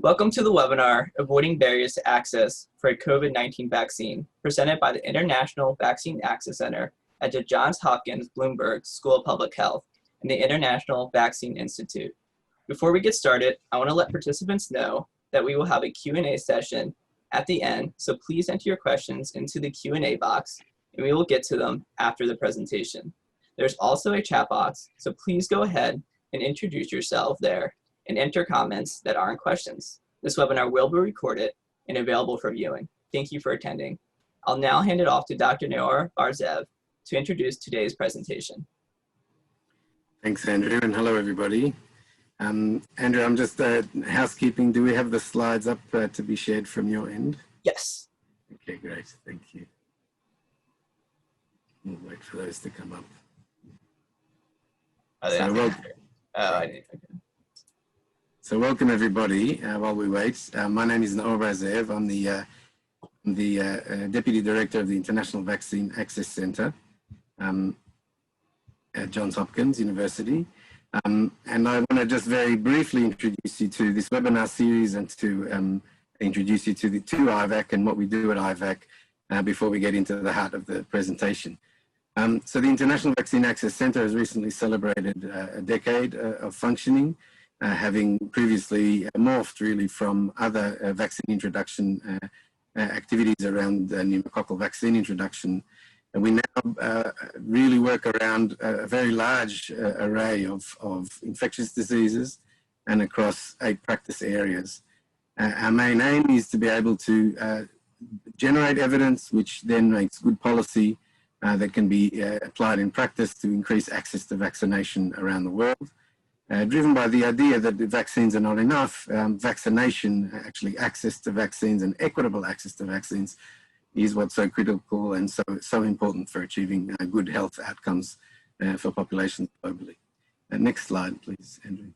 Welcome to the webinar, Avoiding Barriers to Access for a COVID-19 Vaccine, presented by the International Vaccine Access Center at the Johns Hopkins Bloomberg School of Public Health and the International Vaccine Institute. Before we get started, I want to let participants know that we will have a Q&A session at the end, so please enter your questions into the Q&A box, and we will get to them after the presentation. There's also a chat box, so please go ahead and introduce yourself there and enter comments that aren't questions. This webinar will be recorded and available for viewing. Thank you for attending. I'll now hand it off to Dr. Noor Barzev to introduce today's presentation. Thanks, Andrew, and hello, everybody. Andrew, I'm just housekeeping. Do we have the slides up to be shared from your end? Yes. Okay, great. Thank you. We'll wait for those to come up. So welcome everybody. While we wait, my name is Noor Barzev. I'm the Deputy Director of the International Vaccine Access Center at Johns Hopkins University. And I want to just very briefly introduce you to this webinar series and to introduce you to IVAC and what we do at IVAC before we get into the heart of the presentation. So the International Vaccine Access Center has recently celebrated a decade of functioning, having previously morphed really from other vaccine introduction activities around pneumococcal vaccine introduction. And we now really work around a very large array of infectious diseases and across 8 practice areas. Our main aim is to be able to generate evidence which then makes good policy that can be applied in practice to increase access to vaccination around the world. Driven by the idea that the vaccines are not enough, vaccination, actually access to vaccines and equitable access to vaccines is what's so critical and so important for achieving good health outcomes for populations globally. Next slide, please, Andrew.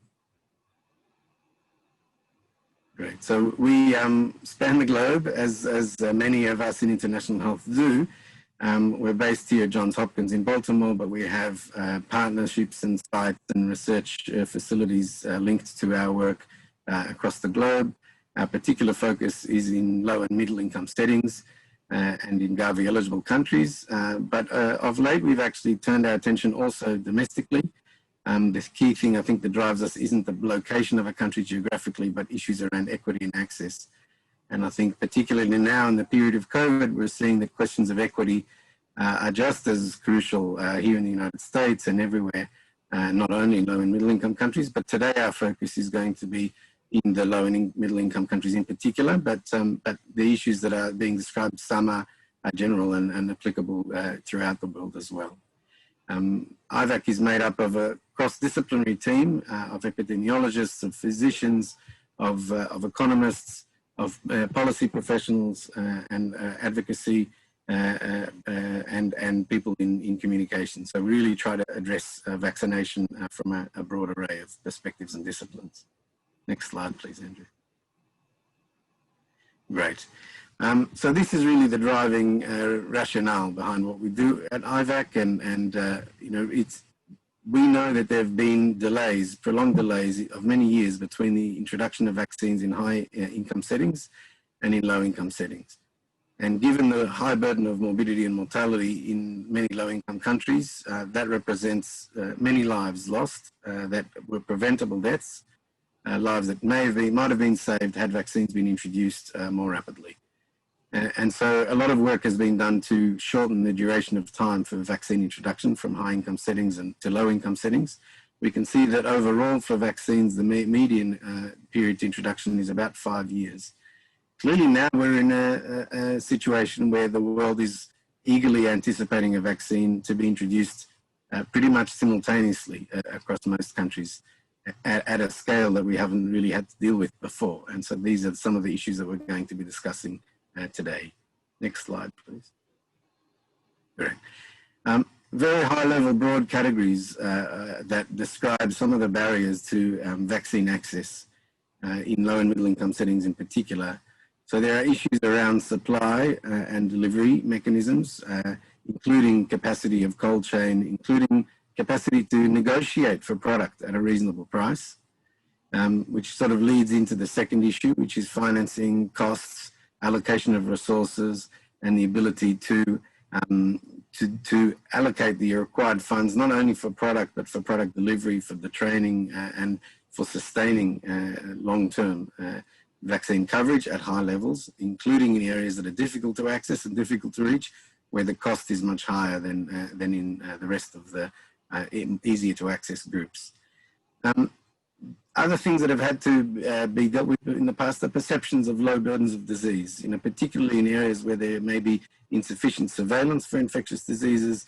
Great. So we span the globe, as many of us in international health do. We're based here at Johns Hopkins in Baltimore, but we have partnerships and sites and research facilities linked to our work across the globe. Our particular focus is in low and middle income settings and in Gavi eligible countries. But of late, we've actually turned our attention also domestically. The key thing I think that drives us isn't the location of a country geographically, but issues around equity and access. And I think particularly now in the period of COVID, we're seeing that questions of equity are just as crucial here in the United States and everywhere, not only in low and middle income countries, but today our focus is going to be in the low and middle income countries in particular, but the issues that are being described, some are general and applicable throughout the world as well. IVAC is made up of a cross-disciplinary team of epidemiologists, of physicians, of economists, of policy professionals and advocacy and people in communication. So really try to address vaccination from a broad array of perspectives and disciplines. Next slide, please, Andrew. Great. So this is really the driving rationale behind what we do at IVAC, and you know, we know that there have been delays, prolonged delays of many years between the introduction of vaccines in high income settings and in low income settings. And given the high burden of morbidity and mortality in many low income countries, that represents many lives lost that were preventable deaths, lives that might have been saved had vaccines been introduced more rapidly. And so a lot of work has been done to shorten the duration of time for vaccine introduction from high income settings and to low income settings. We can see that overall for vaccines, the median period to introduction is about 5 years. Clearly now we're in a situation where the world is eagerly anticipating a vaccine to be introduced pretty much simultaneously across most countries at a scale that we haven't really had to deal with before. And so these are some of the issues that we're going to be discussing today. Next slide, please. Great. Very high level broad categories that describe some of the barriers to vaccine access in low and middle income settings in particular. So there are issues around supply and delivery mechanisms, including capacity of cold chain, including capacity to negotiate for product at a reasonable price. which sort of leads into the second issue, which is financing costs, allocation of resources, and the ability to allocate the required funds, not only for product, but for product delivery, for the training, and for sustaining long-term vaccine coverage at high levels, including in areas that are difficult to access and difficult to reach, where the cost is much higher than in the rest of the easier to access groups. Other things that have had to be dealt with in the past are perceptions of low burdens of disease, particularly in areas where there may be insufficient surveillance for infectious diseases.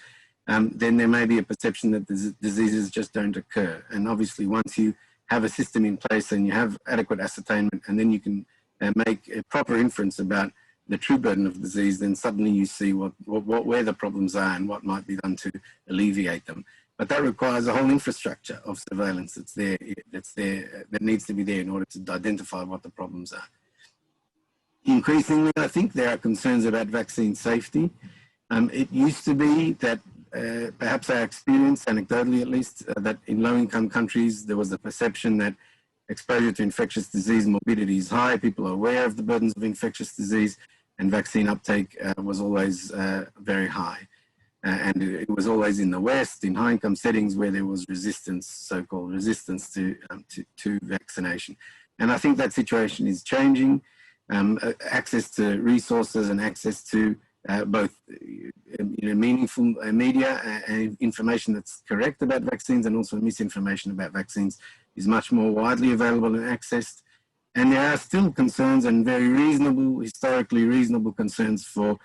Then there may be a perception that the diseases just don't occur. And obviously, once you have a system in place and you have adequate ascertainment, and then you can make a proper inference about the true burden of disease, then suddenly you see where the problems are and what might be done to alleviate them. But that requires a whole infrastructure of surveillance that needs to be there in order to identify what the problems are. Increasingly, I think there are concerns about vaccine safety. It used to be that perhaps our experience, anecdotally at least, that in low-income countries there was a perception that exposure to infectious disease morbidity is high, people are aware of the burdens of infectious disease, and vaccine uptake was always very high. And it was always in the West, in high-income settings where there was resistance, so-called resistance to vaccination. And I think that situation is changing. Access to resources and access to both meaningful media and information that's correct about vaccines, and also misinformation about vaccines is much more widely available and accessed. And there are still concerns, and very reasonable, historically reasonable concerns for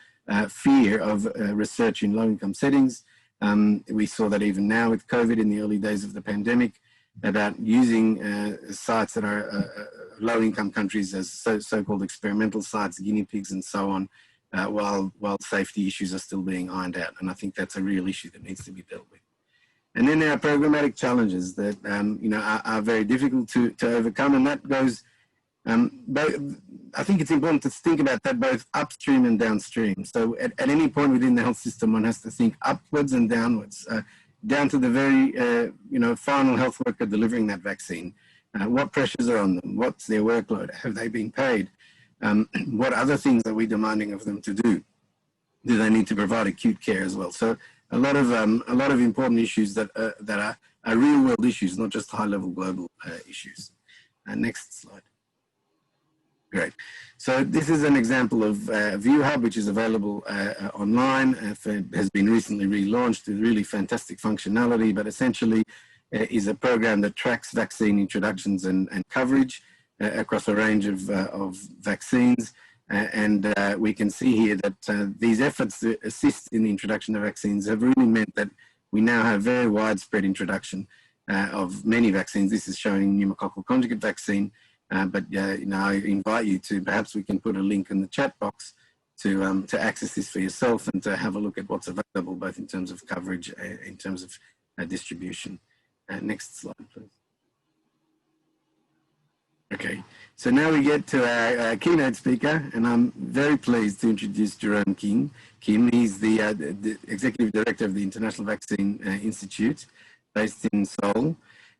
fear of research in low-income settings. We saw that even now with COVID in the early days of the pandemic, about using sites that are low-income countries as so-called experimental sites, guinea pigs and so on, while safety issues are still being ironed out. And I think that's a real issue that needs to be dealt with. And then there are programmatic challenges that are very difficult to overcome, and that goes I think it's important to think about that both upstream and downstream. So at any point within the health system, one has to think upwards and downwards, down to the very final health worker delivering that vaccine. What pressures are on them? What's their workload? Have they been paid? What other things are we demanding of them to do? Do they need to provide acute care as well? So a lot of important issues that are real world issues, not just high level global issues. Next slide. Great. So this is an example of ViewHub, which is available online. It has been recently relaunched with really fantastic functionality, but essentially is a program that tracks vaccine introductions and coverage across a range of vaccines. And we can see here that these efforts to assist in the introduction of vaccines have really meant that we now have very widespread introduction of many vaccines. This is showing pneumococcal conjugate vaccine. But I invite you to, perhaps we can put a link in the chat box to access this for yourself and to have a look at what's available, both in terms of coverage, in terms of distribution. Next slide, please. Okay, so now we get to our keynote speaker, and I'm very pleased to introduce Jerome Kim. He's the Executive Director of the International Vaccine Institute, based in Seoul.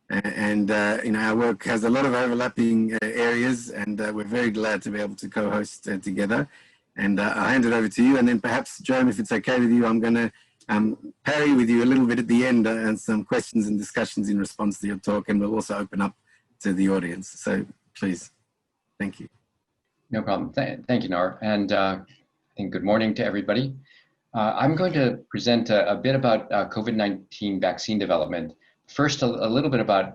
And our work has a lot of overlapping areas, and we're very glad to be able to co-host together. And I'll hand it over to you, and then perhaps, Jerome, if it's okay with you, I'm going to parry with you a little bit at the end and some questions and discussions in response to your talk, and we'll also open up to the audience. So please, thank you. No problem. Thank you, Noor, and good morning to everybody. I'm going to present a bit about COVID-19 vaccine development. First, a little bit about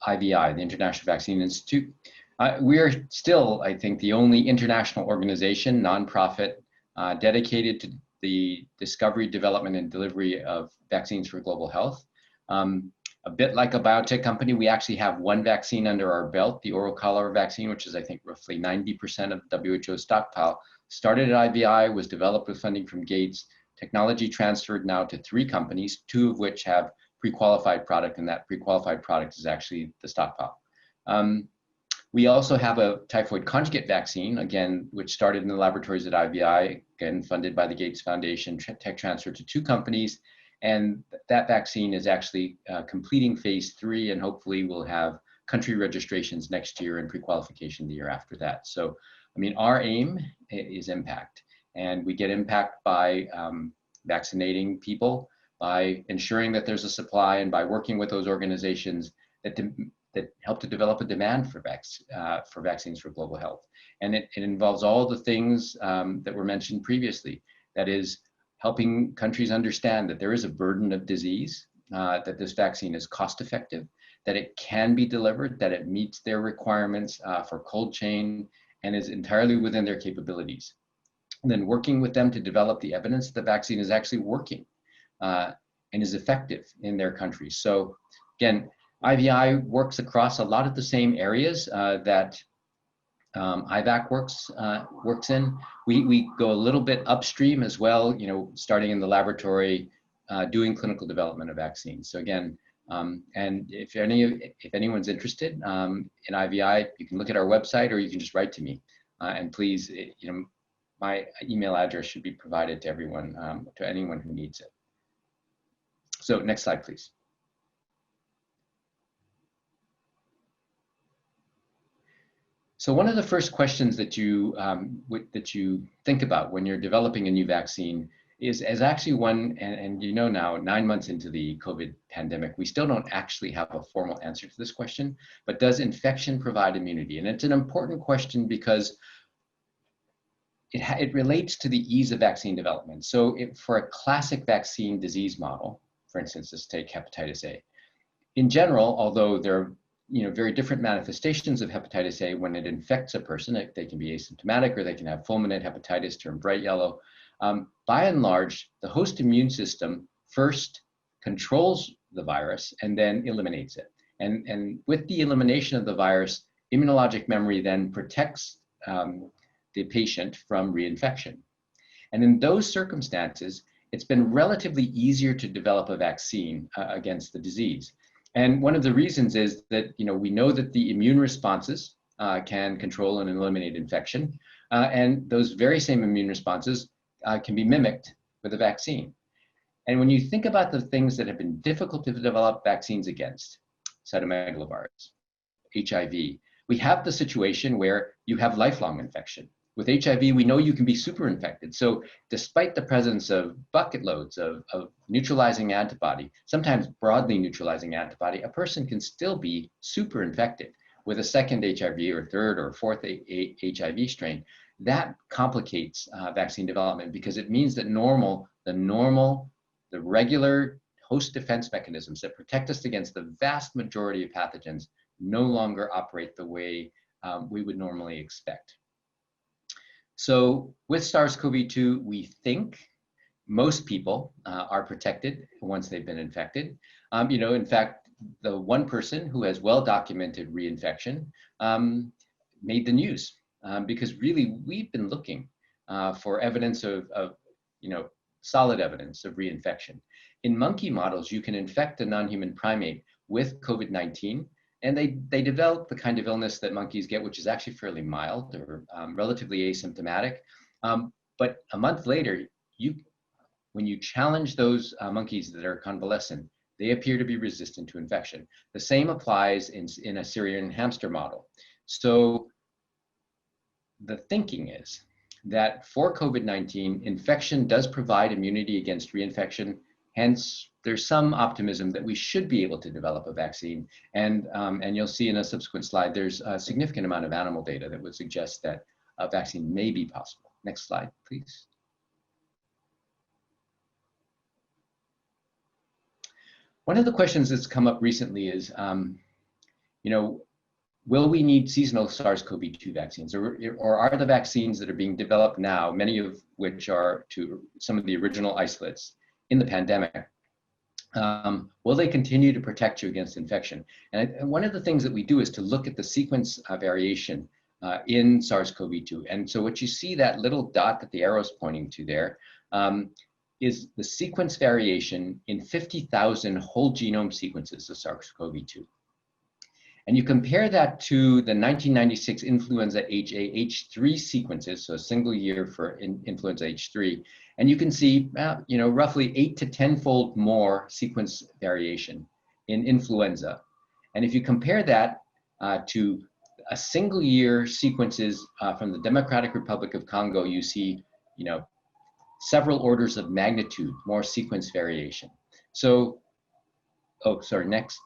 IVI, the International Vaccine Institute. We are still, I think, the only international organization, nonprofit, dedicated to the discovery, development, and delivery of vaccines for global health. A bit like a biotech company, we actually have one vaccine under our belt, the oral cholera vaccine, which is, I think, roughly 90% of WHO stockpile. Started at IVI, was developed with funding from Gates, technology transferred now to 3 companies, 2 of which have pre-qualified product, and that pre-qualified product is actually the stockpile. We also have a typhoid conjugate vaccine, again, which started in the laboratories at IVI, again, funded by the Gates Foundation, tech transfer to 2 companies. And that vaccine is actually completing phase 3, and hopefully we'll have country registrations next year and pre-qualification the year after that. So, I mean, our aim is impact, and we get impact by vaccinating people, by ensuring that there's a supply, and by working with those organizations that help to develop a demand for vaccines for global health. And it involves all the things that were mentioned previously. That is, helping countries understand that there is a burden of disease, that this vaccine is cost effective, that it can be delivered, that it meets their requirements for cold chain, and is entirely within their capabilities. And then working with them to develop the evidence that the vaccine is actually working and is effective in their countries. So again, IVI works across a lot of the same areas that IVAC works in. We go a little bit upstream as well, you know, starting in the laboratory, doing clinical development of vaccines. So again, and if anyone's interested in IVI, you can look at our website, or you can just write to me. And please, you know, my email address should be provided to everyone, to anyone who needs it. So next slide, please. So one of the first questions that you think about when you're developing a new vaccine is actually one, and you know now, 9 months into the COVID pandemic, we still don't actually have a formal answer to this question, but does infection provide immunity? And it's an important question because it relates to the ease of vaccine development. So for a classic vaccine disease model, for instance, let's take hepatitis A. In general, although there are very different manifestations of hepatitis A when it infects a person, they can be asymptomatic or they can have fulminant hepatitis, turned bright yellow. By and large, the host immune system first controls the virus and then eliminates it. And with the elimination of the virus, immunologic memory then protects the patient from reinfection. And in those circumstances, it's been relatively easier to develop a vaccine against the disease. And one of the reasons is that we know that the immune responses can control and eliminate infection, and those very same immune responses can be mimicked with a vaccine. And when you think about the things that have been difficult to develop vaccines against, cytomegalovirus, HIV, we have the situation where you have lifelong infection. With HIV, we know you can be super infected. So despite the presence of bucket loads of neutralizing antibody, sometimes broadly neutralizing antibody, a person can still be super infected with a second HIV or third or fourth HIV strain. That complicates vaccine development because it means that the regular host defense mechanisms that protect us against the vast majority of pathogens no longer operate the way we would normally expect. So with SARS-CoV-2, we think most people are protected once they've been infected. In fact, the one person who has well-documented reinfection made the news because really we've been looking for evidence of solid evidence of reinfection. In monkey models, you can infect a non-human primate with COVID-19, and they develop the kind of illness that monkeys get, which is actually fairly mild or relatively asymptomatic. But a month later, when you challenge those monkeys that are convalescent, they appear to be resistant to infection. The same applies in a Syrian hamster model. So the thinking is that for COVID-19, infection does provide immunity against reinfection. Hence, there's some optimism that we should be able to develop a vaccine. And you'll see in a subsequent slide, there's a significant amount of animal data that would suggest that a vaccine may be possible. Next slide, please. One of the questions that's come up recently is, will we need seasonal SARS-CoV-2 vaccines, or are the vaccines that are being developed now, many of which are to some of the original isolates in the pandemic, will they continue to protect you against infection? And one of the things that we do is to look at the sequence variation in SARS-CoV-2. And so what you see, that little dot that the arrow's pointing to there, is the sequence variation in 50,000 whole genome sequences of SARS-CoV-2. And you compare that to the 1996 influenza H3 sequences, so a single year for influenza H3, and you can see, roughly 8 to 10-fold more sequence variation in influenza. And if you compare that to a single year sequences from the Democratic Republic of Congo, you see, several orders of magnitude more sequence variation. So, oh, sorry, next.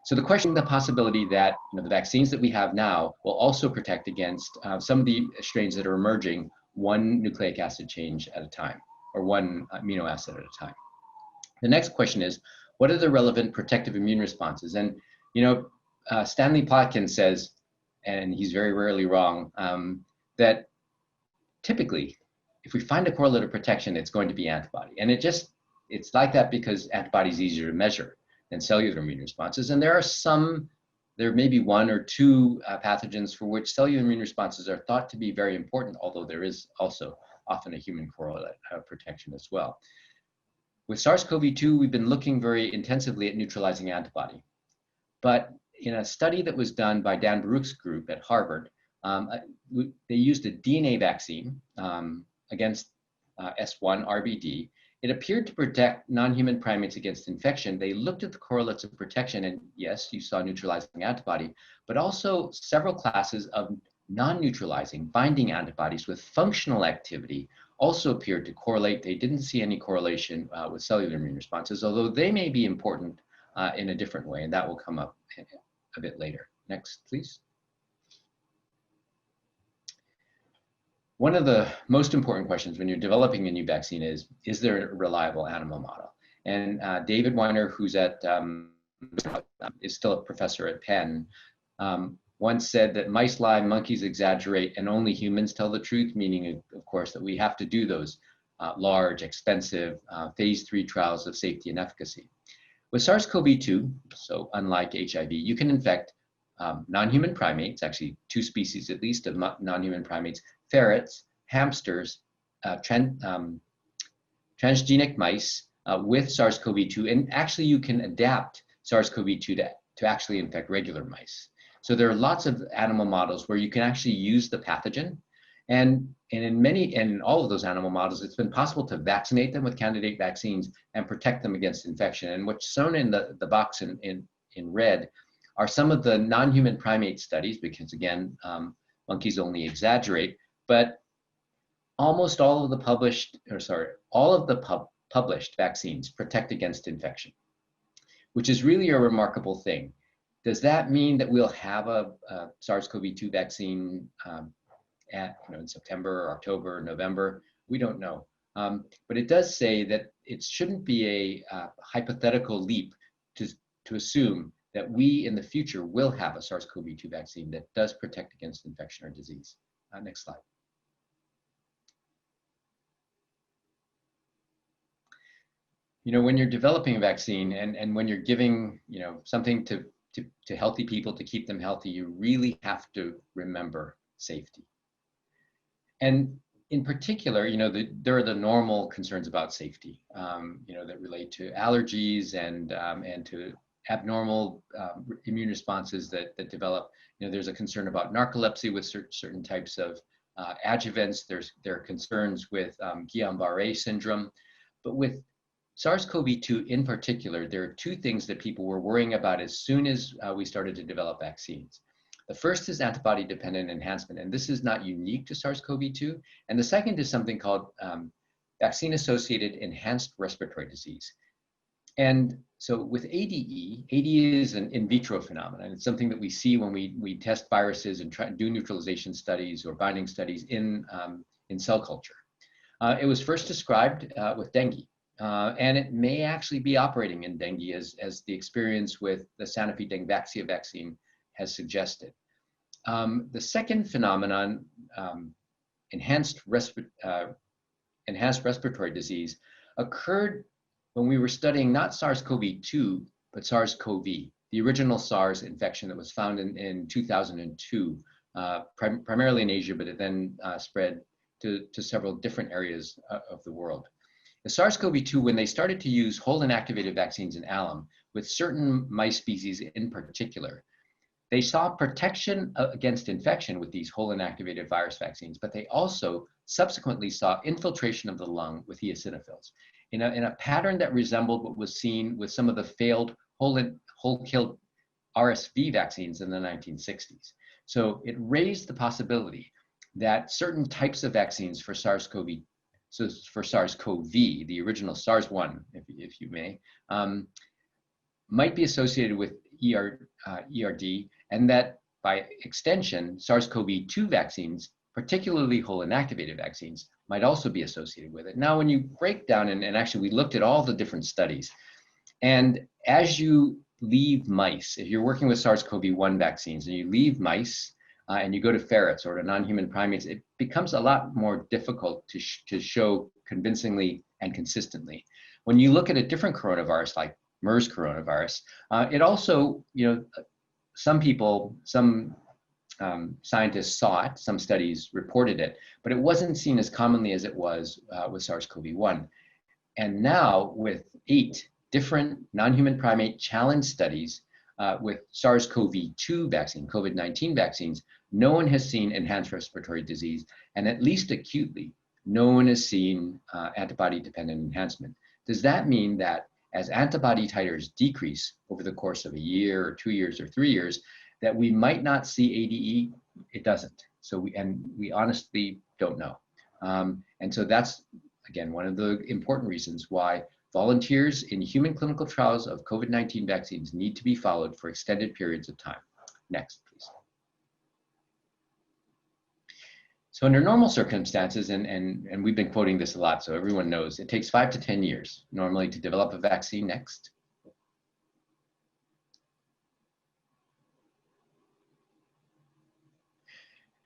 So the question, the possibility that the vaccines that we have now will also protect against some of the strains that are emerging one nucleic acid change at a time, or one amino acid at a time. The next question is, what are the relevant protective immune responses? And Stanley Plotkin says, and he's very rarely wrong, that typically, if we find a correlate of protection, it's going to be antibody. And it's like that because antibody is easier to measure than cellular immune responses. And there may be one or two pathogens for which cellular immune responses are thought to be very important, although there is also often a human correlate of protection as well. With SARS-CoV-2, we've been looking very intensively at neutralizing antibody. But in a study that was done by Dan Baruch's group at Harvard, they used a DNA vaccine against S1 RBD. It appeared to protect non-human primates against infection. They looked at the correlates of protection, and yes, you saw neutralizing antibody, but also several classes of non-neutralizing binding antibodies with functional activity also appeared to correlate. They didn't see any correlation with cellular immune responses, although they may be important in a different way, and that will come up a bit later. Next, please. One of the most important questions when you're developing a new vaccine is there a reliable animal model? And David Weiner, who's is still a professor at Penn, once said that mice lie, monkeys exaggerate, and only humans tell the truth, meaning, of course, that we have to do those large, expensive phase 3 trials of safety and efficacy. With SARS-CoV-2, so unlike HIV, you can infect non-human primates, actually 2 species at least of non-human primates, ferrets, hamsters, transgenic mice with SARS-CoV-2, and actually you can adapt SARS-CoV-2 to actually infect regular mice. So there are lots of animal models where you can actually use the pathogen, and in all of those animal models, it's been possible to vaccinate them with candidate vaccines and protect them against infection. And what's shown in the box in red are some of the non-human primate studies, because again, monkeys only exaggerate, but almost all of the published vaccines protect against infection, which is really a remarkable thing. Does that mean that we'll have a SARS-CoV-2 vaccine in September, or October, or November? We don't know. But it does say that it shouldn't be a hypothetical leap to assume that we in the future will have a SARS-CoV-2 vaccine that does protect against infection or disease. Next slide. When you're developing a vaccine and when you're giving, something to healthy people to keep them healthy, you really have to remember safety. And in particular, there are the normal concerns about safety, that relate to allergies and to abnormal immune responses that develop. There's a concern about narcolepsy with certain types of adjuvants. There are concerns with Guillain-Barré syndrome, but with SARS-CoV-2 in particular, there are 2 things that people were worrying about as soon as we started to develop vaccines. The first is antibody-dependent enhancement, and this is not unique to SARS-CoV-2. And the second is something called vaccine-associated enhanced respiratory disease. And so with ADE is an in vitro phenomenon. It's something that we see when we test viruses and try to do neutralization studies or binding studies in cell culture. It was first described with dengue. And it may actually be operating in dengue as the experience with the Sanofi Dengvaxia vaccine has suggested. The second phenomenon, enhanced respiratory disease, occurred when we were studying not SARS-CoV-2, but SARS-CoV, the original SARS infection that was found in 2002, primarily in Asia, but it then spread to several different areas of the world. The SARS-CoV-2, when they started to use whole inactivated vaccines in alum with certain mice species in particular, They saw protection against infection with these whole inactivated virus vaccines, but they also subsequently saw infiltration of the lung with eosinophils in a pattern that resembled what was seen with some of the failed whole-killed RSV vaccines in the 1960s. So it raised the possibility that certain types of vaccines for SARS-CoV, so for SARS-CoV, the original SARS-1, if you may, might be associated with ERD, and that by extension, SARS-CoV-2 vaccines, particularly whole inactivated vaccines, might also be associated with it. Now, when you break down, and actually we looked at all the different studies, and as you leave mice, if you're working with SARS-CoV-1 vaccines and you leave mice and you go to ferrets or to non-human primates, it becomes a lot more difficult to show convincingly and consistently. When you look at a different coronavirus like MERS coronavirus, it also, some people, some scientists saw it, some studies reported it, but it wasn't seen as commonly as it was with SARS-CoV-1. And now with 8 different non-human primate challenge studies with SARS-CoV-2 vaccine, COVID-19 vaccines, no one has seen enhanced respiratory disease, and at least acutely, no one has seen antibody-dependent enhancement. Does that mean that as antibody titers decrease over the course of a year or 2 years or 3 years, that we might not see ADE? It doesn't. So we honestly don't know. And so that's, again, one of the important reasons why volunteers in human clinical trials of COVID-19 vaccines need to be followed for extended periods of time. Next, please. So under normal circumstances, and we've been quoting this a lot, so everyone knows, it takes 5 to 10 years normally to develop a vaccine. Next.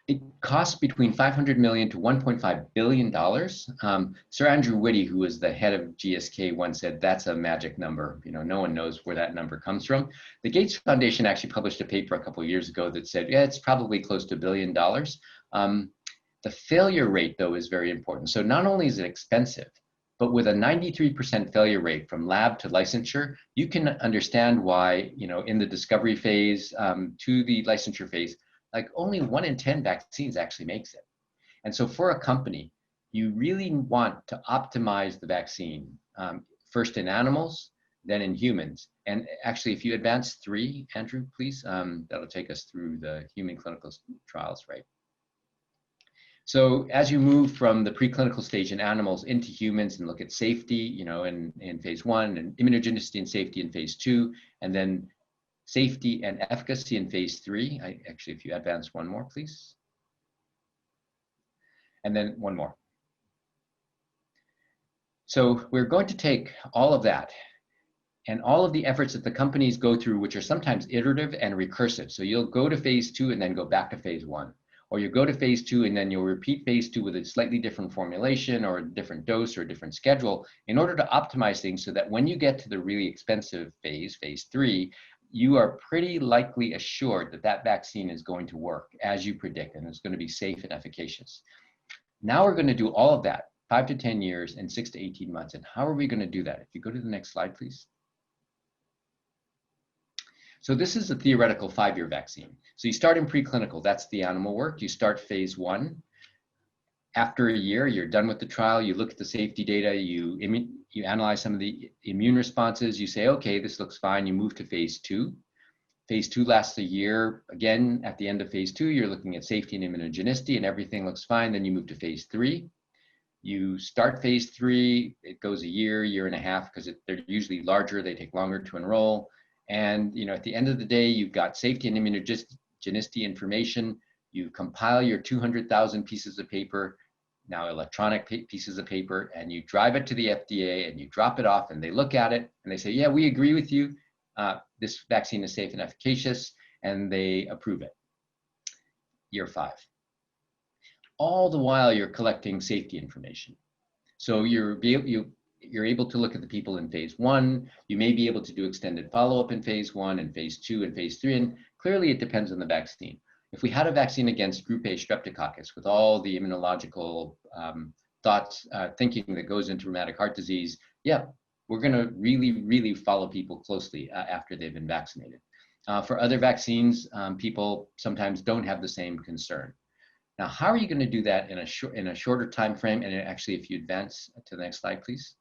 It costs between $500 million to $1.5 billion. Sir Andrew Whitty, who was the head of GSK, once said that's a magic number. No one knows where that number comes from. The Gates Foundation actually published a paper a couple of years ago that said, yeah, it's probably close to $1 billion. The failure rate, though, is very important. So not only is it expensive, but with a 93% failure rate from lab to licensure, you can understand why, in the discovery phase to the licensure phase, like only 1 in 10 vaccines actually makes it. And so for a company, you really want to optimize the vaccine, first in animals, then in humans. And actually, if you advance 3, Andrew, please, that'll take us through the human clinical trials, right? So as you move from the preclinical stage in animals into humans and look at safety, in phase 1, and immunogenicity and safety in phase 2, and then safety and efficacy in phase 3. Actually, if you advance 1 more, please. And then 1 more. So we're going to take all of that and all of the efforts that the companies go through, which are sometimes iterative and recursive. So you'll go to phase 2 and then go back to phase 1. Or you go to phase 2 and then you'll repeat phase 2 with a slightly different formulation or a different dose or a different schedule in order to optimize things so that when you get to the really expensive phase 3, you are pretty likely assured that that vaccine is going to work as you predict, and it's going to be safe and efficacious. Now we're going to do all of that, 5 to 10 years and 6 to 18 months. And how are we going to do that? If you go to the next slide, please. So this is a theoretical 5-year vaccine. So you start in preclinical, that's the animal work. You start phase 1. After a year, you're done with the trial, you look at the safety data, you analyze some of the immune responses, you say, okay, this looks fine, you move to phase 2. Phase 2 lasts a year. Again, at the end of phase 2, you're looking at safety and immunogenicity and everything looks fine. Then you move to phase 3. You start phase 3, it goes a year and a half because they're usually larger, they take longer to enroll. And at the end of the day, you've got safety and immunogenicity information. You compile your 200,000 pieces of paper, now electronic pieces of paper, and you drive it to the FDA and you drop it off and they look at it and they say, yeah, we agree with you. This vaccine is safe and efficacious, and they approve it. Year 5. All the while you're collecting safety information. So you're able to look at the people in phase 1. You may be able to do extended follow-up in phase 1 and phase 2 and phase 3, and clearly it depends on the vaccine. If we had a vaccine against group A streptococcus with all the immunological thinking that goes into rheumatic heart disease, yeah, we're going to really, really follow people closely after they've been vaccinated. For other vaccines, people sometimes don't have the same concern. Now, how are you going to do that in a shorter time frame? And actually, if you advance to the next slide, please.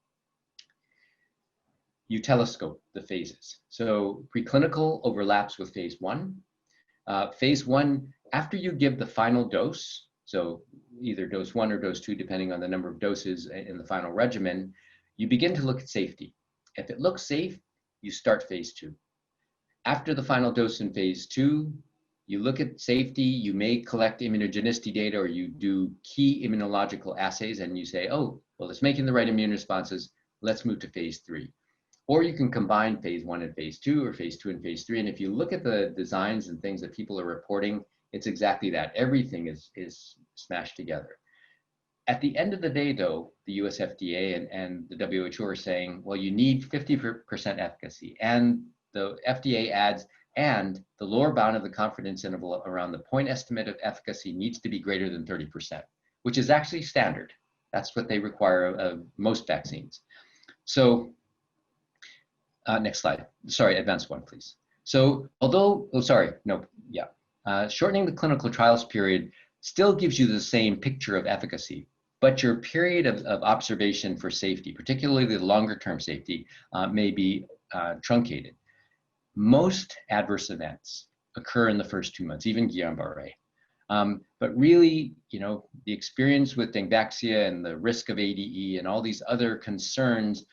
You telescope the phases. So preclinical overlaps with phase one. Phase one, after you give the final dose, so either dose 1 or dose 2, depending on the number of doses in the final regimen, you begin to look at safety. If it looks safe, you start phase 2. After the final dose in phase 2, you look at safety, you may collect immunogenicity data, or you do key immunological assays, and you say, oh, well, it's making the right immune responses, let's move to phase 3. Or you can combine phase 1 and phase 2, or phase 2 and phase 3. And if you look at the designs and things that people are reporting, it's exactly that. Everything is smashed together. At the end of the day, though, the US FDA and the WHO are saying, well, you need 50% efficacy. And the FDA adds, and the lower bound of the confidence interval around the point estimate of efficacy needs to be greater than 30%, which is actually standard. That's what they require of most vaccines. So, next slide. Sorry, advance one, please. So although, shortening the clinical trials period still gives you the same picture of efficacy, but your period of observation for safety, particularly the longer term safety, may be truncated. Most adverse events occur in the first 2 months, even Guillain-Barré. But really, the experience with Dengvaxia and the risk of ADE and all these other concerns,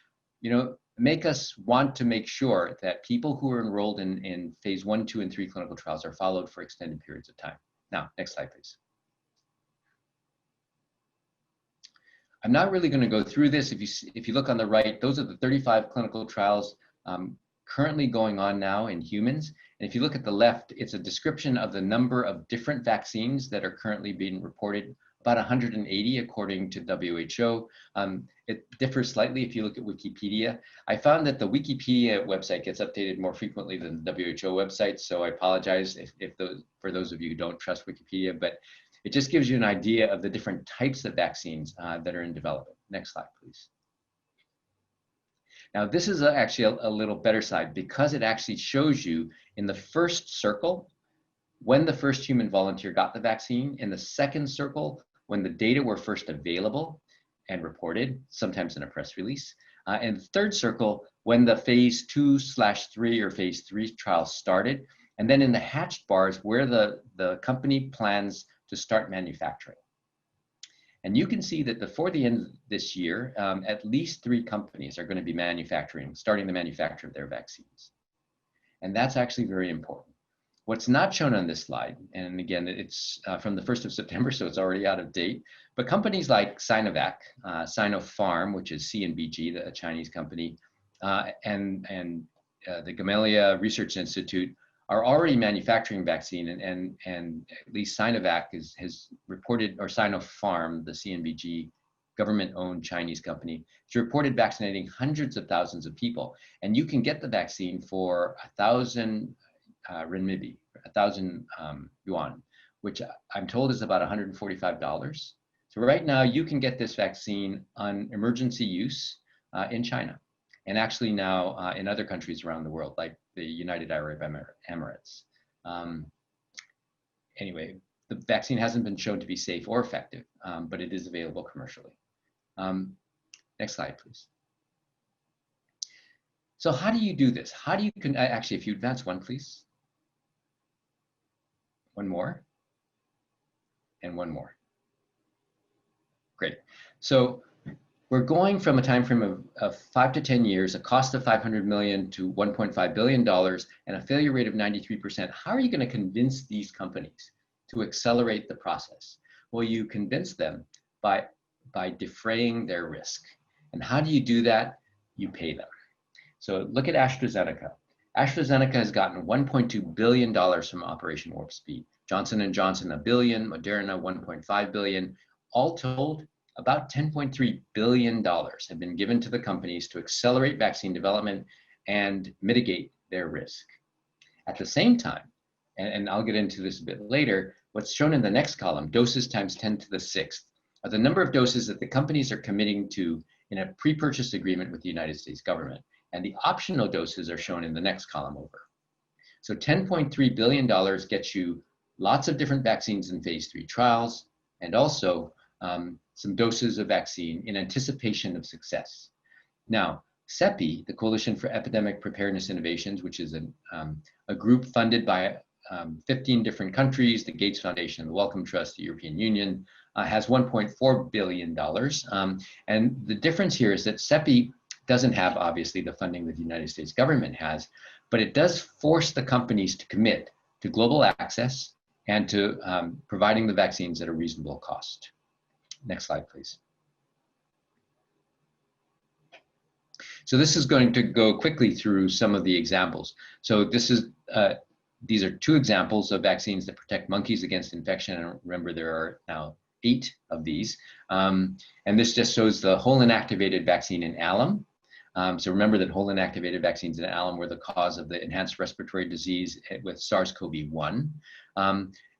make us want to make sure that people who are enrolled in phase 1, 2, and 3 clinical trials are followed for extended periods of time. Now, next slide, please. I'm not really going to go through this. If you look on the right, those are the 35 clinical trials currently going on now in humans. And if you look at the left, it's a description of the number of different vaccines that are currently being reported, about 180 according to WHO. It differs slightly if you look at Wikipedia. I found that the Wikipedia website gets updated more frequently than the WHO website, so I apologize for those of you who don't trust Wikipedia, but it just gives you an idea of the different types of vaccines that are in development. Next slide, please. Now, this is actually a little better side because it actually shows you in the first circle when the first human volunteer got the vaccine, in the second circle when the data were first available and reported, sometimes in a press release, and the third circle when the phase 2/3 or phase 3 trial started, and then in the hatched bars where the company plans to start manufacturing. And you can see that before the end of this year, at least 3 companies are going to be starting the manufacture of their vaccines. And that's actually very important. What's not shown on this slide, and again, it's from the 1st of September, so it's already out of date, but companies like Sinovac, Sinopharm, which is CNBG, a Chinese company, and the Gamaleya Research Institute are already manufacturing vaccine, and at least Sinovac has reported, or Sinopharm, the CNBG government-owned Chinese company, has reported vaccinating hundreds of thousands of people. And you can get the vaccine for 1,000 renminbi, 1,000 yuan, which I'm told is about $145. So right now you can get this vaccine on emergency use in China, and actually now in other countries around the world, like the United Arab Emirates. Anyway, the vaccine hasn't been shown to be safe or effective, but it is available commercially. Next slide, please. So how do you do this? How do you, actually, if you advance one, please. One more, and one more. Great. So we're going from a time frame of 5 to 10 years, a cost of $500 million to $1.5 billion, and a failure rate of 93%. How are you going to convince these companies to accelerate the process? Well, you convince them by defraying their risk. And how do you do that? You pay them. So look at AstraZeneca. AstraZeneca has gotten $1.2 billion from Operation Warp Speed. Johnson & Johnson, $1 billion, Moderna, $1.5 billion. All told, about $10.3 billion have been given to the companies to accelerate vaccine development and mitigate their risk. At the same time, and I'll get into this a bit later, what's shown in the next column, doses times 10 to the 6th, are the number of doses that the companies are committing to in a pre-purchase agreement with the United States government. And the optional doses are shown in the next column over. So $10.3 billion gets you lots of different vaccines in phase 3 trials, and also some doses of vaccine in anticipation of success. Now, CEPI, the Coalition for Epidemic Preparedness Innovations, which is a group funded by 15 different countries, the Gates Foundation, the Wellcome Trust, the European Union, has $1.4 billion. And the difference here is that CEPI doesn't have, obviously, the funding that the United States government has, but it does force the companies to commit to global access and to providing the vaccines at a reasonable cost. Next slide, please. So this is going to go quickly through some of the examples. So this is, these are 2 examples of vaccines that protect monkeys against infection. And remember, there are now 8 of these. And this just shows the whole inactivated vaccine in alum. So remember that whole inactivated vaccines in alum were the cause of the enhanced respiratory disease with SARS-CoV-1.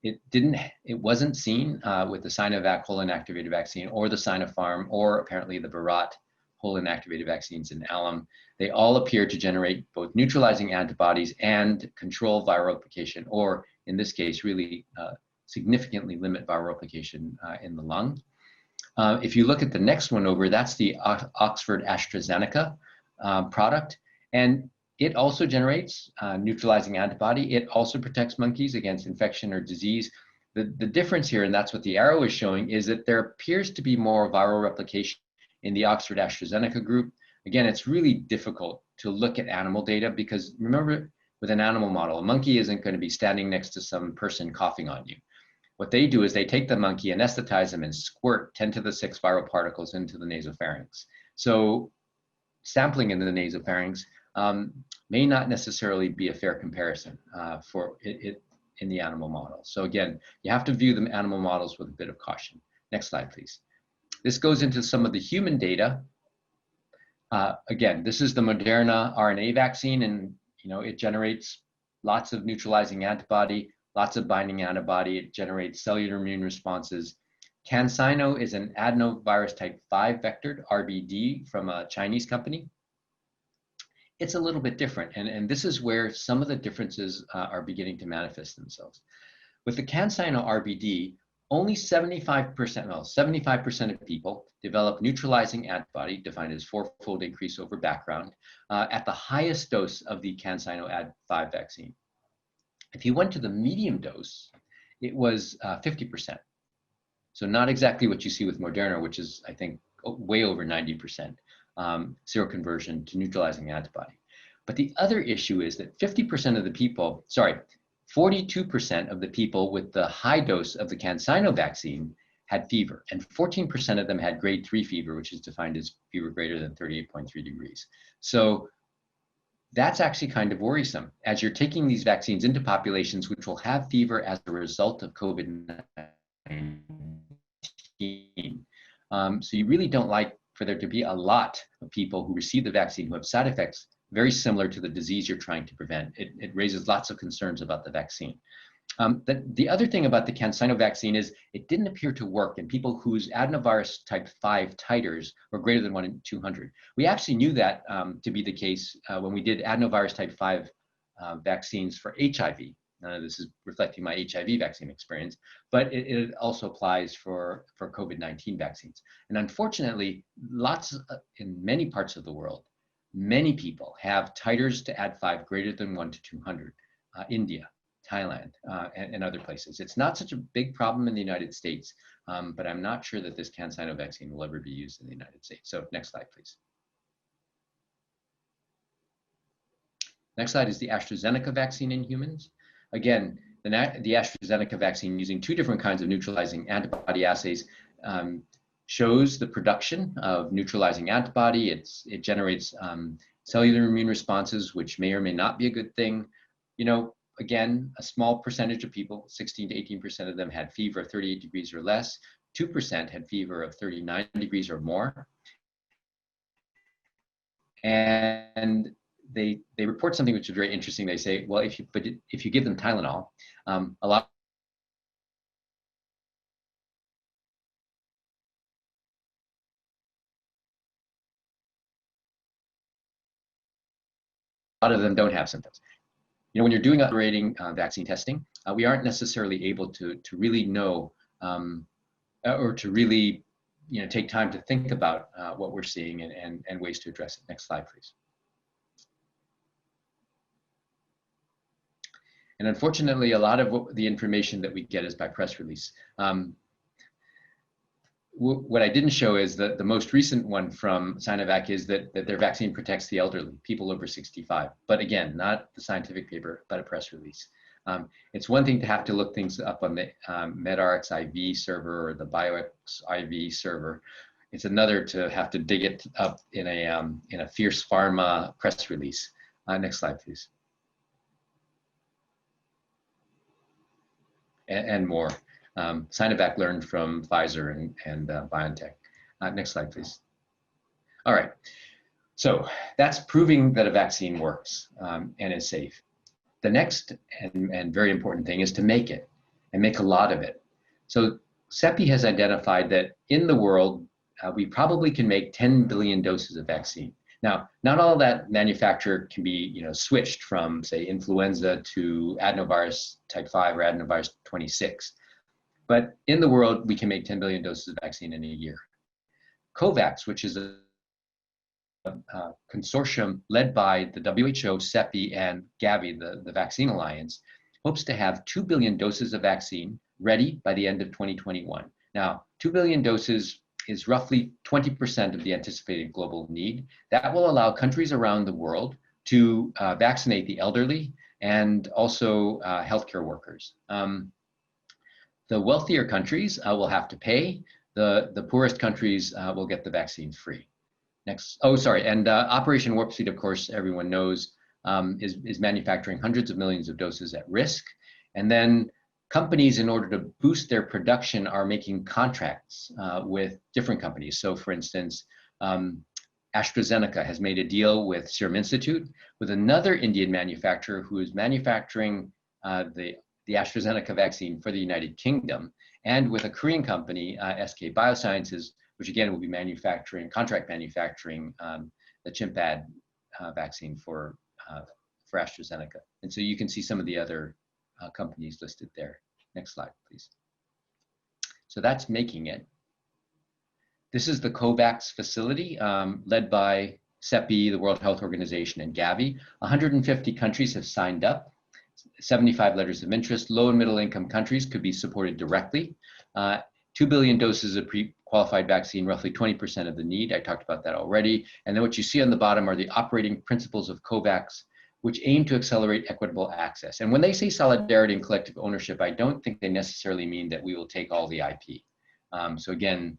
It wasn't seen with the Sinovac whole inactivated vaccine or the Sinopharm or apparently the Virat whole inactivated vaccines in alum. They all appear to generate both neutralizing antibodies and control viral replication, or in this case, really significantly limit viral replication in the lung. If you look at the next one over, that's the Oxford AstraZeneca product, and it also generates neutralizing antibody. It also protects monkeys against infection or disease. The difference here, and that's what the arrow is showing, is that there appears to be more viral replication in the Oxford AstraZeneca group. Again, it's really difficult to look at animal data because remember, with an animal model, a monkey isn't going to be standing next to some person coughing on you. What they do is they take the monkey, anesthetize them, and squirt 10 to the 6 viral particles into the nasopharynx. So sampling in the nasopharynx may not necessarily be a fair comparison for it in the animal model. So again, you have to view the animal models with a bit of caution. Next slide, please. This goes into some of the human data. Again, this is the Moderna RNA vaccine, and it generates lots of neutralizing antibody, lots of binding antibody. It generates cellular immune responses. CanSino is an adenovirus type 5 vectored RBD from a Chinese company. It's a little bit different, and this is where some of the differences are beginning to manifest themselves. With the CanSino RBD, only 75% of people develop neutralizing antibody, defined as 4-fold increase over background, at the highest dose of the CanSino Ad5 vaccine. If you went to the medium dose, it was 50%. So not exactly what you see with Moderna, which is, I think, way over 90% seroconversion to neutralizing antibody. But the other issue is that 50% of the people, 42% of the people with the high dose of the CanSino vaccine had fever, and 14% of them had grade 3 fever, which is defined as fever greater than 38.3 degrees. So that's actually kind of worrisome as you're taking these vaccines into populations which will have fever as a result of COVID-19. So you really don't like for there to be a lot of people who receive the vaccine who have side effects very similar to the disease you're trying to prevent. It raises lots of concerns about the vaccine. The other thing about the CanSino vaccine is it didn't appear to work in people whose adenovirus type 5 titers were greater than 1 in 200. We actually knew that to be the case when we did adenovirus type 5 vaccines for HIV. This is reflecting my HIV vaccine experience, but it also applies for COVID-19 vaccines. And unfortunately, in many parts of the world, many people have titers to Ad5 greater than 1 to 200, India, Thailand, and other places. It's not such a big problem in the United States, but I'm not sure that this CanSino vaccine will ever be used in the United States. So next slide, please. Next slide is the AstraZeneca vaccine in humans. Again, the AstraZeneca vaccine using 2 different kinds of neutralizing antibody assays shows the production of neutralizing antibody. It generates cellular immune responses, which may or may not be a good thing. Again, a small percentage of people, 16 to 18% of them had fever of 38 degrees or less. 2% had fever of 39 degrees or more. And they report something which is very interesting. They say, well, if you give them Tylenol, a lot of them don't have symptoms. when you're doing operating vaccine testing, we aren't necessarily able to really know or to really take time to think about what we're seeing and ways to address it. Next slide, please. And unfortunately, a lot of the information that we get is by press release. What I didn't show is that the most recent one from IVAC is that their vaccine protects the elderly, people over 65. But again, not the scientific paper, but a press release. It's one thing to have to look things up on the medRx IV server or the BioX IV server. It's another to have to dig it up in a Fierce Pharma press release. Next slide, please. And more. Sinovac learned from Pfizer and BioNTech. Next slide, please. All right, so that's proving that a vaccine works and is safe. The next and very important thing is to make it and make a lot of it. So CEPI has identified that in the world, we probably can make 10 billion doses of vaccine. Now, not all that manufacture can be switched from, say, influenza to adenovirus type 5 or adenovirus 26. But in the world, we can make 10 billion doses of vaccine in a year. COVAX, which is a consortium led by the WHO, CEPI, and Gavi, the Vaccine Alliance, hopes to have 2 billion doses of vaccine ready by the end of 2021. Now, 2 billion doses is roughly 20% of the anticipated global need. That will allow countries around the world to vaccinate the elderly and also healthcare workers. The wealthier countries will have to pay. The poorest countries will get the vaccines free. Next, and Operation Warp Speed, of course, everyone knows, is manufacturing hundreds of millions of doses at risk. And then companies, in order to boost their production, are making contracts with different companies. So for instance, AstraZeneca has made a deal with Serum Institute with another Indian manufacturer who is manufacturing the AstraZeneca vaccine for the United Kingdom, and with a Korean company, SK Biosciences, which again will be contract manufacturing the ChIMPAD vaccine for AstraZeneca. And so you can see some of the other companies listed there. Next slide, please. So that's making it. This is the COVAX facility led by CEPI, the World Health Organization, and Gavi. 150 countries have signed up. 75 letters of interest. Low and middle income countries could be supported directly. 2 billion doses of pre-qualified vaccine, roughly 20% of the need. I talked about that already. And then what you see on the bottom are the operating principles of COVAX, which aim to accelerate equitable access. And when they say solidarity and collective ownership, I don't think they necessarily mean that we will take all the IP. So again,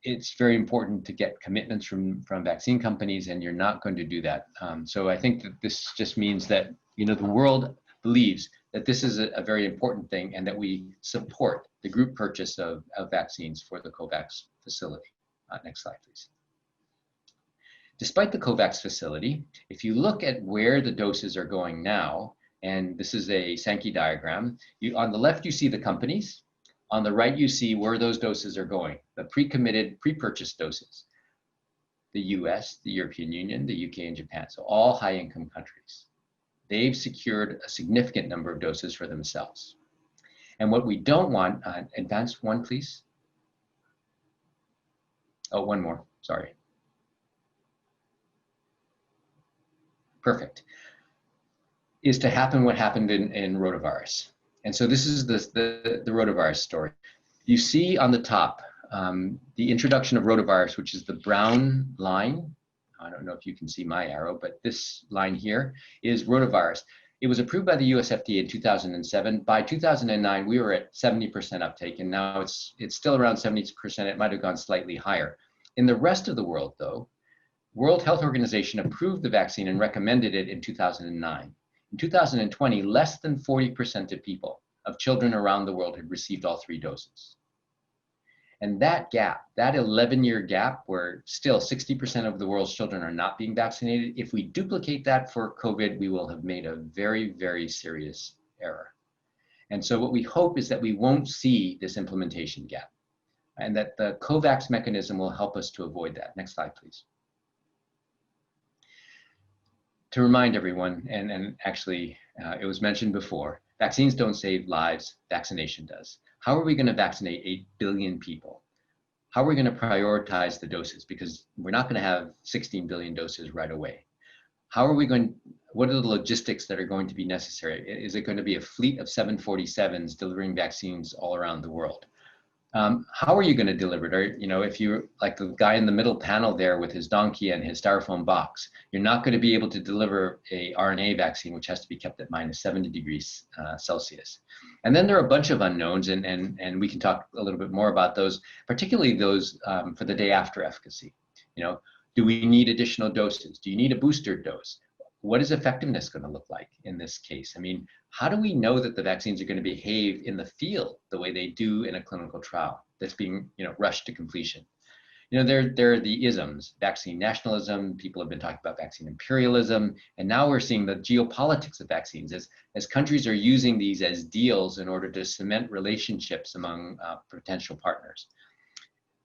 it's very important to get commitments from vaccine companies, and you're not going to do that. So I think that this just means that the world believes that this is a very important thing, and that we support the group purchase of vaccines for the COVAX facility. Next slide, please. Despite the COVAX facility, if you look at where the doses are going now, and this is a Sankey diagram, on the left you see the companies, on the right you see where those doses are going, the pre-committed, pre-purchased doses. The US, the European Union, the UK, and Japan, so all high-income countries. They've secured a significant number of doses for themselves. And what we don't want, advance one, please. Oh, one more, sorry. Perfect. Is to happen what happened in rotavirus. And so this is the rotavirus story. You see on the top, the introduction of rotavirus, which is the brown line. I don't know if you can see my arrow, but this line here is rotavirus. It was approved by the US FDA in 2007. By 2009, we were at 70% uptake, and now it's still around 70%. It might have gone slightly higher. In the rest of the world, though, World Health Organization approved the vaccine and recommended it in 2009. In 2020, less than 40% of people, of children around the world, had received all 3 doses. And that gap, that 11-year gap where still 60% of the world's children are not being vaccinated, if we duplicate that for COVID, we will have made a very, very serious error. And so what we hope is that we won't see this implementation gap, and that the COVAX mechanism will help us to avoid that. Next slide, please. to remind everyone, and actually it was mentioned before, vaccines don't save lives, vaccination does. How are we going to vaccinate 8 billion people? How are we going to prioritize the doses? Because we're not going to have 16 billion doses right away. How are we going, what are the logistics that are going to be necessary? Is it going to be a fleet of 747s delivering vaccines all around the world? How are you going to deliver it? Or, if you're like the guy in the middle panel there with his donkey and his styrofoam box, you're not going to be able to deliver a RNA vaccine, which has to be kept at -70 degrees Celsius. And then there are a bunch of unknowns, and we can talk a little bit more about those, particularly those for the day after efficacy. Do we need additional doses? Do you need a booster dose? What is effectiveness going to look like in this case? I mean, how do we know that the vaccines are going to behave in the field the way they do in a clinical trial that's being, rushed to completion? There are the isms, vaccine nationalism. People have been talking about vaccine imperialism, and now we're seeing the geopolitics of vaccines as countries are using these as deals in order to cement relationships among potential partners.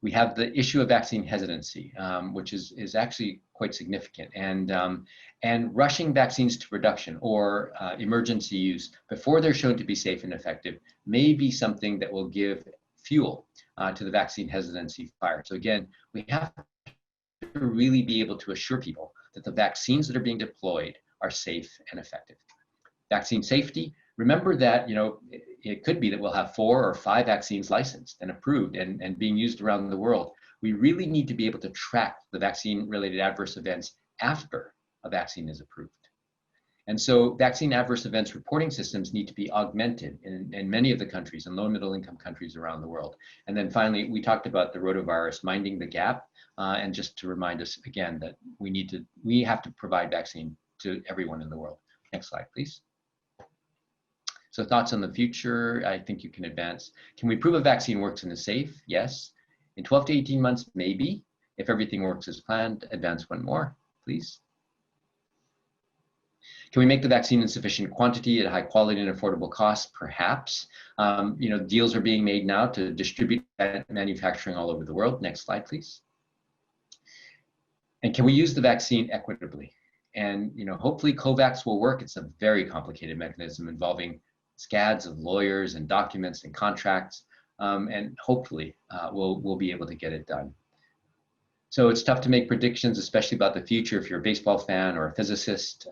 We have the issue of vaccine hesitancy, which is actually quite significant, and rushing vaccines to production or emergency use before they're shown to be safe and effective may be something that will give fuel to the vaccine hesitancy fire. So again, we have to really be able to assure people that the vaccines that are being deployed are safe and effective. Vaccine safety. Remember that, it could be that we'll have 4 or 5 vaccines licensed and approved and being used around the world. We really need to be able to track the vaccine-related adverse events after a vaccine is approved. And so vaccine adverse events reporting systems need to be augmented in many of the countries and low and middle income countries around the world. And then finally, we talked about the rotavirus, minding the gap, and just to remind us again that we have to provide vaccine to everyone in the world. Next slide, please. So thoughts on the future, I think you can advance. Can we prove a vaccine works and is safe? Yes. In 12 to 18 months, maybe. If everything works as planned, advance one more, please. Can we make the vaccine in sufficient quantity at high quality and affordable cost? Perhaps. Deals are being made now to distribute manufacturing all over the world. Next slide, please. And can we use the vaccine equitably? And hopefully COVAX will work. It's a very complicated mechanism involving scads of lawyers and documents and contracts, and hopefully we'll be able to get it done. So it's tough to make predictions, especially about the future if you're a baseball fan or a physicist.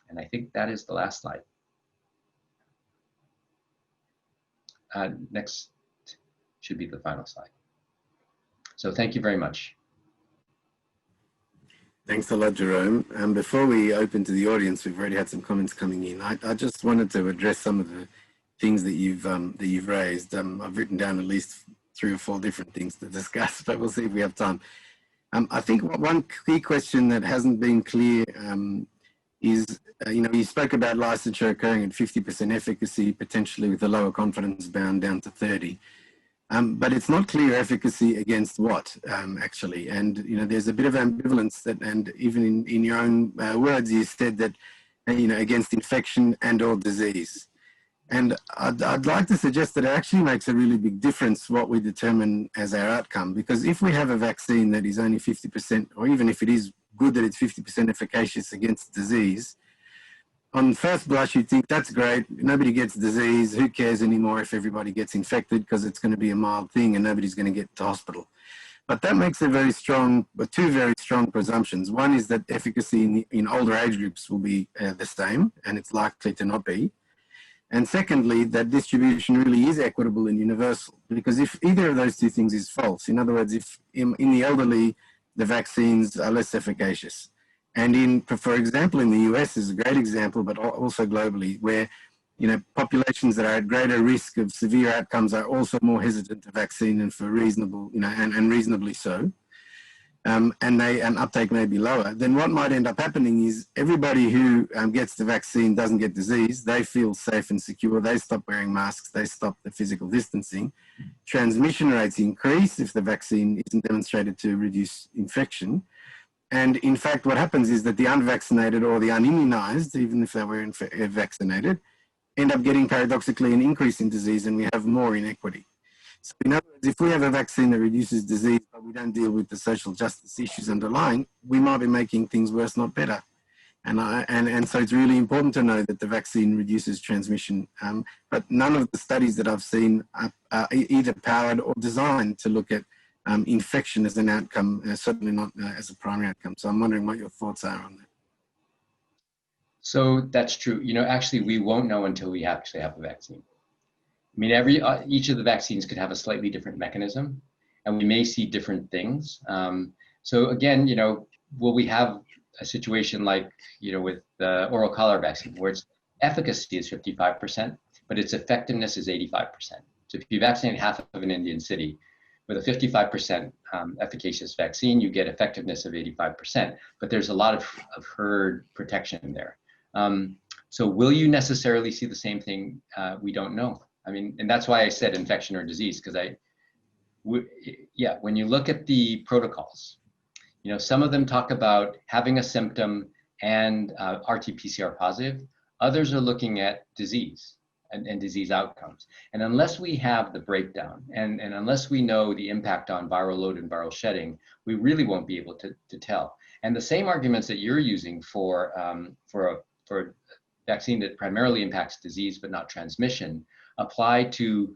And I think that is the last slide. Next should be the final slide. So thank you very much. Thanks a lot, Jerome. Before we open to the audience, we've already had some comments coming in. I just wanted to address some of the things that you've raised. I've written down at least 3 or 4 different things to discuss, but we'll see if we have time. I think one key question that hasn't been clear is, you spoke about licensure occurring at 50% efficacy, potentially with a lower confidence bound down to 30. But it's not clear efficacy against what, actually. And, there's a bit of ambivalence that, and even in your own words, you said that, against infection and or disease. And I'd like to suggest that it actually makes a really big difference what we determine as our outcome. Because if we have a vaccine that is only 50%, or even if it is good that it's 50% efficacious against disease, on first blush, you'd think that's great. Nobody gets disease. Who cares anymore if everybody gets infected, because it's going to be a mild thing and nobody's going to get to hospital. But that makes a very strong, 2 very strong presumptions. One is that efficacy in older age groups will be the same, and it's likely to not be. And secondly, that distribution really is equitable and universal, because if either of those 2 things is false, in other words, if in the elderly, the vaccines are less efficacious. And for example, in the US is a great example, but also globally, where, populations that are at greater risk of severe outcomes are also more hesitant to vaccine, and for reasonable, and reasonably so. And uptake may be lower. Then what might end up happening is everybody who gets the vaccine doesn't get disease. They feel safe and secure. They stop wearing masks. They stop the physical distancing. Transmission rates increase if the vaccine isn't demonstrated to reduce infection. And in fact, what happens is that the unvaccinated or the unimmunized, even if they were vaccinated, end up getting paradoxically an increase in disease, and we have more inequity. So in other words, if we have a vaccine that reduces disease, but we don't deal with the social justice issues underlying, we might be making things worse, not better. And so it's really important to know that the vaccine reduces transmission. But none of the studies that I've seen are either powered or designed to look at infection as an outcome, certainly not as a primary outcome. So I'm wondering what your thoughts are on that. So that's true. Actually, we won't know until we actually have a vaccine. I mean, each of the vaccines could have a slightly different mechanism, and we may see different things. So again, will we have a situation like, with the oral cholera vaccine, where its efficacy is 55%, but its effectiveness is 85%. So if you vaccinate half of an Indian city with a 55% efficacious vaccine, you get effectiveness of 85%, but there's a lot of herd protection there. So will you necessarily see the same thing? We don't know. I mean, and that's why I said infection or disease, because when you look at the protocols, some of them talk about having a symptom and RT-PCR positive. Others are looking at disease and disease outcomes. And unless we have the breakdown and unless we know the impact on viral load and viral shedding, we really won't be able to tell. And the same arguments that you're using for a vaccine that primarily impacts disease but not transmission apply to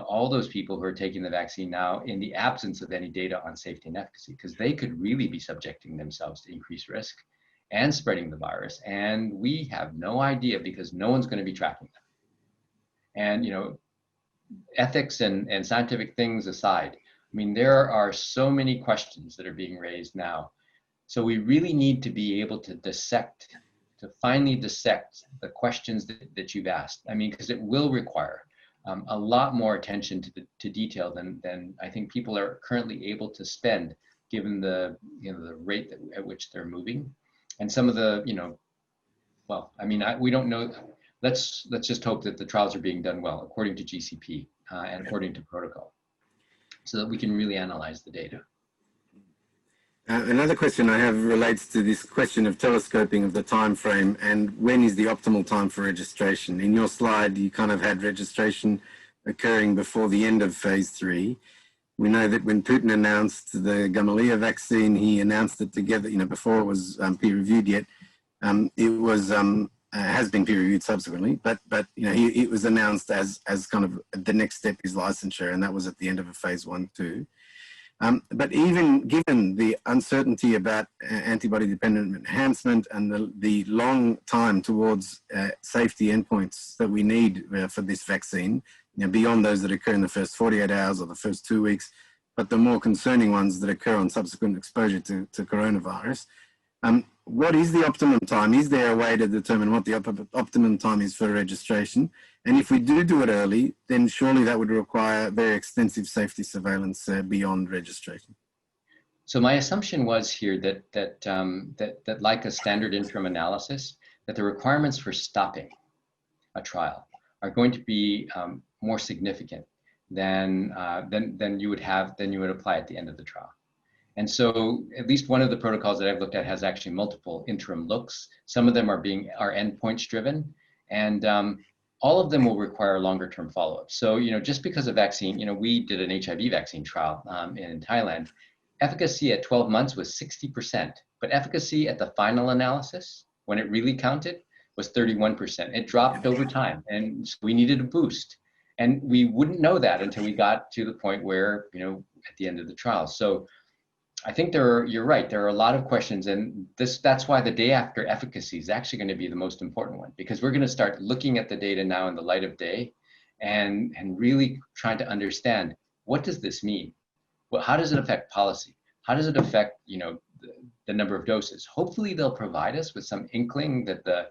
all those people who are taking the vaccine now in the absence of any data on safety and efficacy, because they could really be subjecting themselves to increased risk and spreading the virus. And we have no idea because no one's going to be tracking them. And, ethics and scientific things aside, I mean, there are so many questions that are being raised now. So we really need to be able to finally dissect the questions that you've asked. I mean, because it will require a lot more attention to detail than I think people are currently able to spend, given the the rate at which they're moving, and some of the we don't know. Let's just hope that the trials are being done well according to GCP and according to protocol, so that we can really analyze the data. Another question I have relates to this question of telescoping of the time frame and when is the optimal time for registration. In your slide, you kind of had registration occurring before the end of phase 3. We know that when Putin announced the Gamaleya vaccine, he announced it together, before it was peer reviewed yet. It was has been peer reviewed subsequently, but it was announced as kind of the next step is licensure, and that was at the end of a phase 1/2. But even given the uncertainty about antibody-dependent enhancement and the long time towards safety endpoints that we need for this vaccine, beyond those that occur in the first 48 hours or the first 2 weeks, but the more concerning ones that occur on subsequent exposure to coronavirus, what is the optimum time? Is there a way to determine what the optimum time is for registration? And if we do it early, then surely that would require very extensive safety surveillance beyond registration. So my assumption was here that like a standard interim analysis, that the requirements for stopping a trial are going to be more significant than you would apply at the end of the trial. And so at least one of the protocols that I've looked at has actually multiple interim looks. Some of them are endpoints driven, and all of them will require longer term follow-up. So, just because a vaccine, we did an HIV vaccine trial in Thailand, efficacy at 12 months was 60%, but efficacy at the final analysis, when it really counted, was 31%. It dropped over time, and so we needed a boost. And we wouldn't know that until we got to the point where, at the end of the trial. So I think you're right, there are a lot of questions, and that's why the day after efficacy is actually going to be the most important one, because we're going to start looking at the data now in the light of day and really trying to understand, what does this mean? Well, how does it affect policy? How does it affect, the number of doses? Hopefully they'll provide us with some inkling that the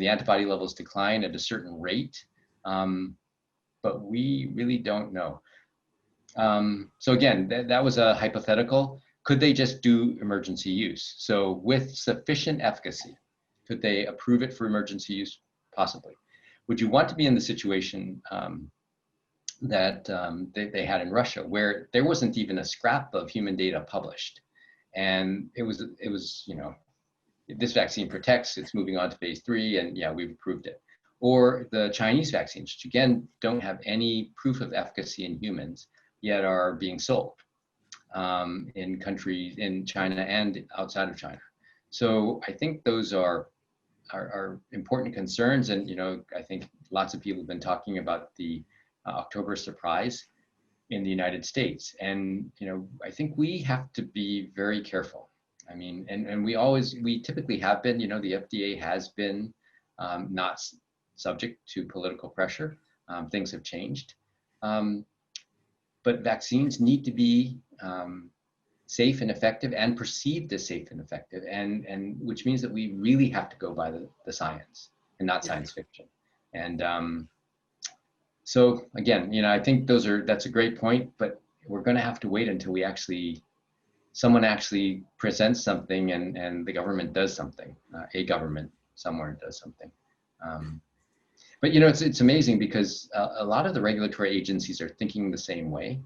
antibody levels decline at a certain rate, but we really don't know. So again, that was a hypothetical. Could they just do emergency use? So with sufficient efficacy, could they approve it for emergency use? Possibly. Would you want to be in the situation that they had in Russia, where there wasn't even a scrap of human data published, and it was this vaccine protects, it's moving on to phase 3, and yeah, we've approved it. Or the Chinese vaccines, which again don't have any proof of efficacy in humans, yet are being sold in countries in China and outside of China. So I think those are are important concerns. And, I think lots of people have been talking about the October surprise in the United States. And, I think we have to be very careful. I mean, and we typically have been, the FDA has been not subject to political pressure. Things have changed. But vaccines need to be safe and effective and perceived as safe and effective, and which means that we really have to go by the science and not science fiction. And so again, I think that's a great point, but we're going to have to wait until someone actually presents something and the government does something, a government somewhere does something. But it's amazing because a lot of the regulatory agencies are thinking the same way,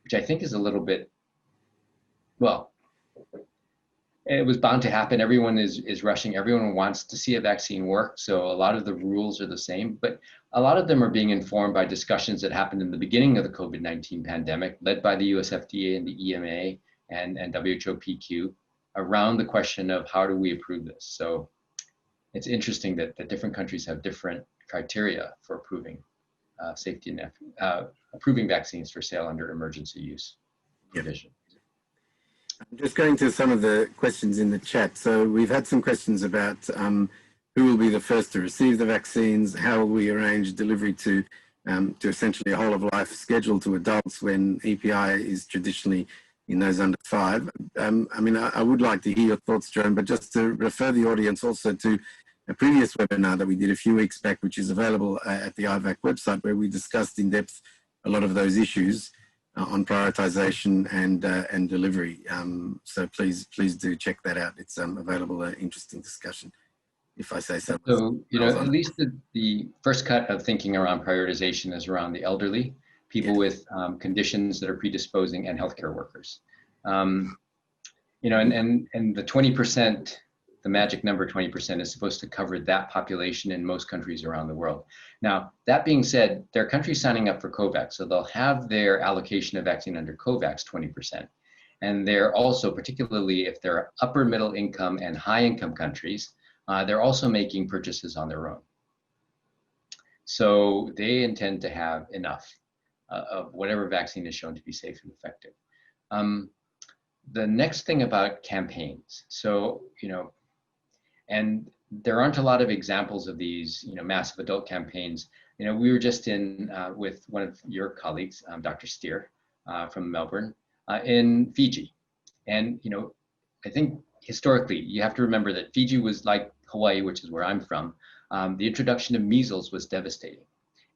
which I think is a little bit, well, it was bound to happen. Everyone is rushing. Everyone wants to see a vaccine work. So a lot of the rules are the same, but a lot of them are being informed by discussions that happened in the beginning of the COVID-19 pandemic, led by the US FDA and the EMA and WHO PQ around the question of how do we approve this. So it's interesting that the different countries have different criteria for approving safety and approving vaccines for sale under emergency use provision. I'm just going to some of the questions in the chat. So we've had some questions about who will be the first to receive the vaccines, how will we arrange delivery to essentially a whole of life schedule to adults when EPI is traditionally in those under 5. I would like to hear your thoughts, Joan, but just to refer the audience also to a previous webinar that we did a few weeks back, which is available at the IVAC website, where we discussed in depth a lot of those issues on prioritization and delivery. So please do check that out. It's available, an interesting discussion, if I say so. So, at least the first cut of thinking around prioritization is around the elderly, people with conditions that are predisposing, and healthcare workers. And the 20%, the magic number 20% is supposed to cover that population in most countries around the world. Now, that being said, there are countries signing up for COVAX, so they'll have their allocation of vaccine under COVAX 20%. And they're also, particularly if they're upper middle income and high income countries, they're also making purchases on their own. So they intend to have enough of whatever vaccine is shown to be safe and effective. The next thing about campaigns. So, and there aren't a lot of examples of these, massive adult campaigns. We were just in with one of your colleagues, Dr. Steer from Melbourne, in Fiji. And, I think historically, you have to remember that Fiji was like Hawaii, which is where I'm from. The introduction of measles was devastating.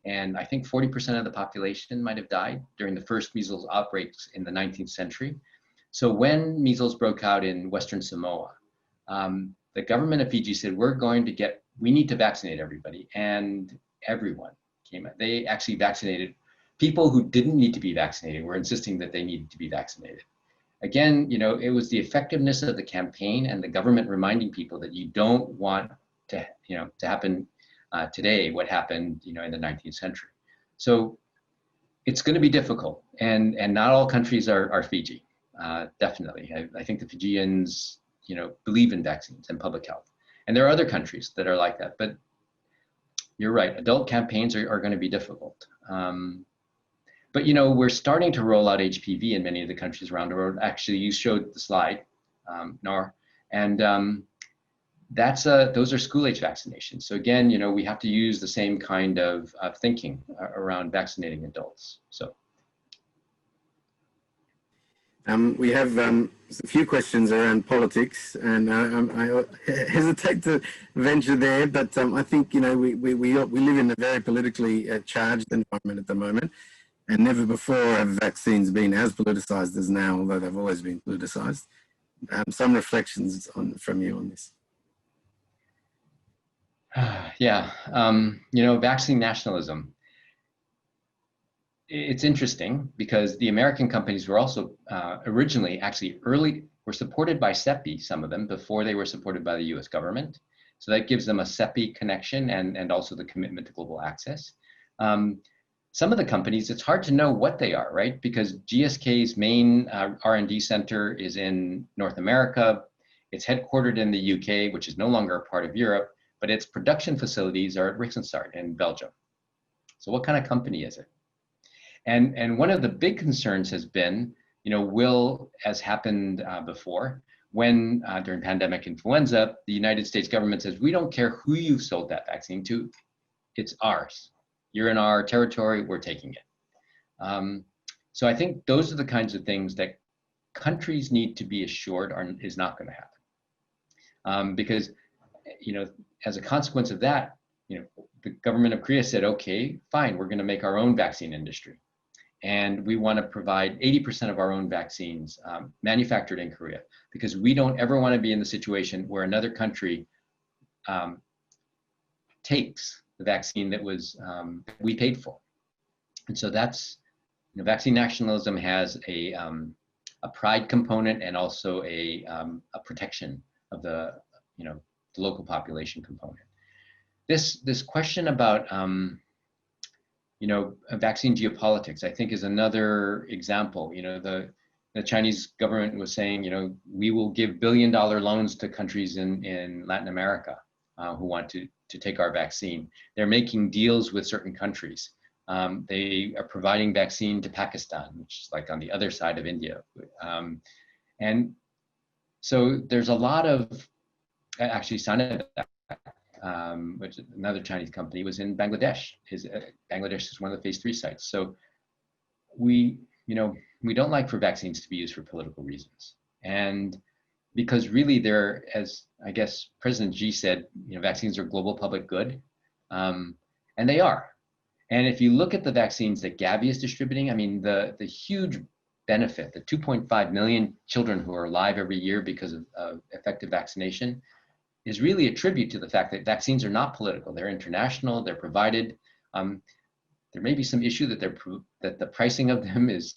And I think 40% of the population might have died during the first measles outbreaks in the 19th century. So when measles broke out in Western Samoa, the government of Fiji said, we need to vaccinate everybody. And everyone came out. They actually vaccinated people who didn't need to be vaccinated, were insisting that they needed to be vaccinated. Again, it was the effectiveness of the campaign and the government reminding people that you don't want to happen today what happened, in the 19th century. So it's going to be difficult, and not all countries are Fiji. Definitely, I think the Fijians, believe in vaccines and public health, and there are other countries that are like that. But you're right, adult campaigns are going to be difficult. But we're starting to roll out HPV in many of the countries around the world. Actually, you showed the slide, Nor, and those are school-age vaccinations. So again, we have to use the same kind of thinking around vaccinating adults. So. We have a few questions around politics, and I hesitate to venture there, but I think, we live in a very politically charged environment at the moment, and never before have vaccines been as politicized as now, although they've always been politicized. Some reflections from you on this. Yeah, vaccine nationalism. It's interesting because the American companies were also originally were supported by CEPI, some of them, before they were supported by the US government. So that gives them a CEPI connection and also the commitment to global access. Some of the companies, it's hard to know what they are, right? Because GSK's main R&D center is in North America, It's headquartered in the UK, which is no longer a part of Europe, but its production facilities are at Rixensart in Belgium. So what kind of company is it? And one of the big concerns has been, will, as happened before, when during pandemic influenza, the United States government says, we don't care who you've sold that vaccine to, it's ours. You're in our territory, we're taking it. So I think those are the kinds of things that countries need to be assured is not going to happen. Because, as a consequence of that, the government of Korea said, okay, fine, we're going to make our own vaccine industry. And we want to provide 80% of our own vaccines manufactured in Korea, because we don't ever want to be in the situation where another country takes the vaccine that we paid for. And so that's, vaccine nationalism has a pride component and also a protection of the local population component. This question about vaccine geopolitics, I think, is another example. The Chinese government was saying, we will give billion-dollar loans to countries in Latin America who want to take our vaccine. They're making deals with certain countries. They are providing vaccine to Pakistan, which is like on the other side of India. And so there's a lot of, actually Sinovac, which is another Chinese company, was in Bangladesh. Bangladesh is one of the phase 3 sites. So we don't like for vaccines to be used for political reasons. And because really they're, as I guess President Xi said, vaccines are global public good, and they are. And if you look at the vaccines that Gavi is distributing, I mean, the huge benefit, the 2.5 million children who are alive every year because of effective vaccination, is really a tribute to the fact that vaccines are not political. They're international, they're provided. There may be some issue that the pricing of them is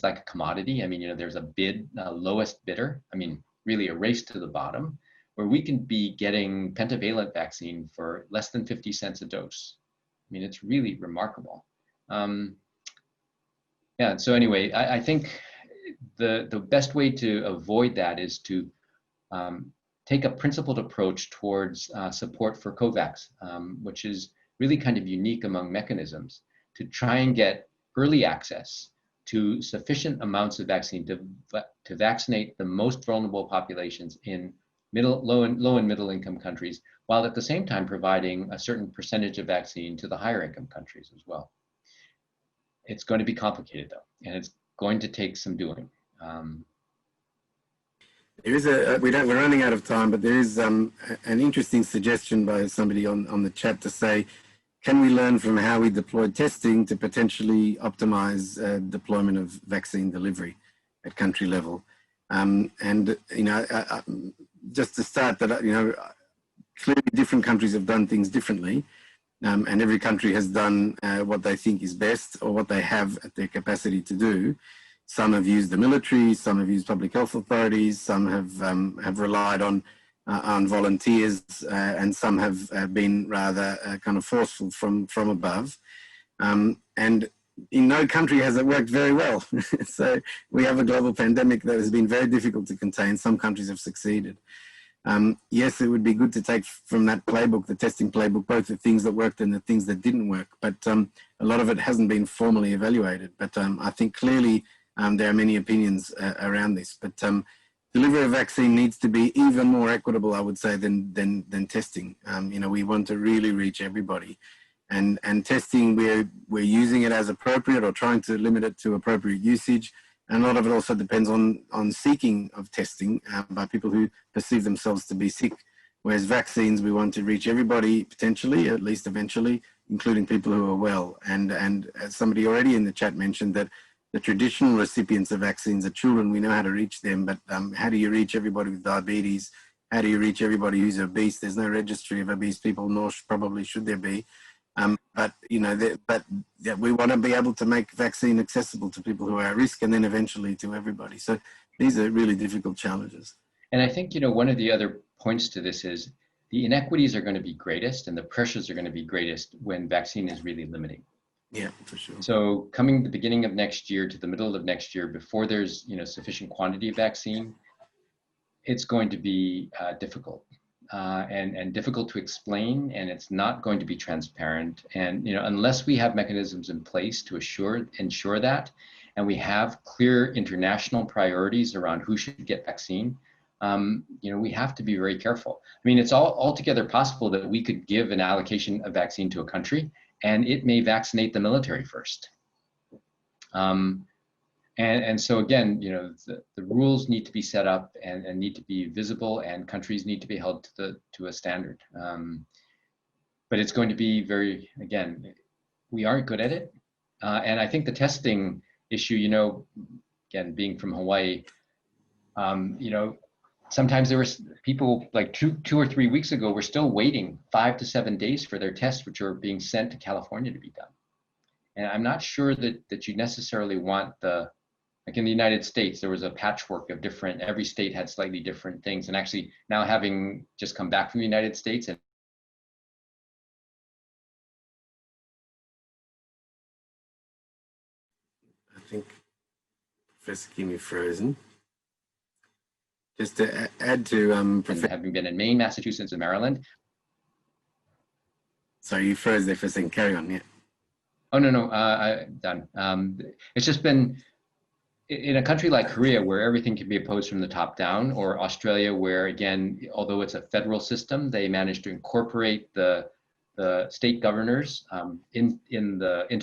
like a commodity. I mean, there's a bid, lowest bidder. I mean, really a race to the bottom, where we can be getting pentavalent vaccine for less than 50 cents a dose. I mean, it's really remarkable. Yeah, so anyway, I think the best way to avoid that is to take a principled approach towards support for COVAX, which is really kind of unique among mechanisms, to try and get early access to sufficient amounts of vaccine to vaccinate the most vulnerable populations in low and middle income countries, while at the same time providing a certain percentage of vaccine to the higher income countries as well. It's going to be complicated though, and it's going to take some doing. There is we're running out of time, but there is an interesting suggestion by somebody on the chat to say, can we learn from how we deployed testing to potentially optimize deployment of vaccine delivery at country level? Just to start that, clearly different countries have done things differently, and every country has done what they think is best or what they have at their capacity to do. Some have used the military, some have used public health authorities, some have relied on volunteers, and some have been rather kind of forceful from above. And in no country has it worked very well. So we have a global pandemic that has been very difficult to contain. Some countries have succeeded. Yes, it would be good to take from that playbook, the testing playbook, both the things that worked and the things that didn't work. But a lot of it hasn't been formally evaluated. But I think clearly there are many opinions around this. But delivery of vaccine needs to be even more equitable, I would say, than testing. We want to really reach everybody. And testing, we're using it as appropriate or trying to limit it to appropriate usage. And a lot of it also depends on seeking of testing by people who perceive themselves to be sick. Whereas vaccines, we want to reach everybody potentially, at least eventually, including people who are well. And as somebody already in the chat mentioned, that the traditional recipients of vaccines are children. We know how to reach them, but how do you reach everybody with diabetes? How do you reach everybody who's obese? There's no registry of obese people, nor probably should there be. But we want to be able to make vaccine accessible to people who are at risk, and then eventually to everybody. So these are really difficult challenges. And I think, one of the other points to this is the inequities are going to be greatest and the pressures are going to be greatest when vaccine is really limiting. Yeah, for sure. So coming the beginning of next year to the middle of next year, before there's sufficient quantity of vaccine, it's going to be difficult and difficult to explain, and it's not going to be transparent. And unless we have mechanisms in place to ensure that, and we have clear international priorities around who should get vaccine, we have to be very careful. I mean, it's altogether possible that we could give an allocation of vaccine to a country, and it may vaccinate the military first. And so again, the rules need to be set up and need to be visible, and countries need to be held to a standard. But it's going to be again, we aren't good at it. And I think the testing issue, again, being from Hawaii, sometimes there were people like two or 3 weeks ago were still waiting 5 to 7 days for their tests, which are being sent to California to be done. And I'm not sure that you necessarily want like in the United States, there was a patchwork of every state had slightly different things. And actually now, having just come back from the United States, and I think Professor Kim, you're frozen. Just to add to having been in Maine, Massachusetts, and Maryland. Sorry, you froze there for a second. Carry on, yeah. Oh, no, I'm done. It's just been in a country like Korea, where everything can be imposed from the top down, or Australia, where again, although it's a federal system, they managed to incorporate the state governors into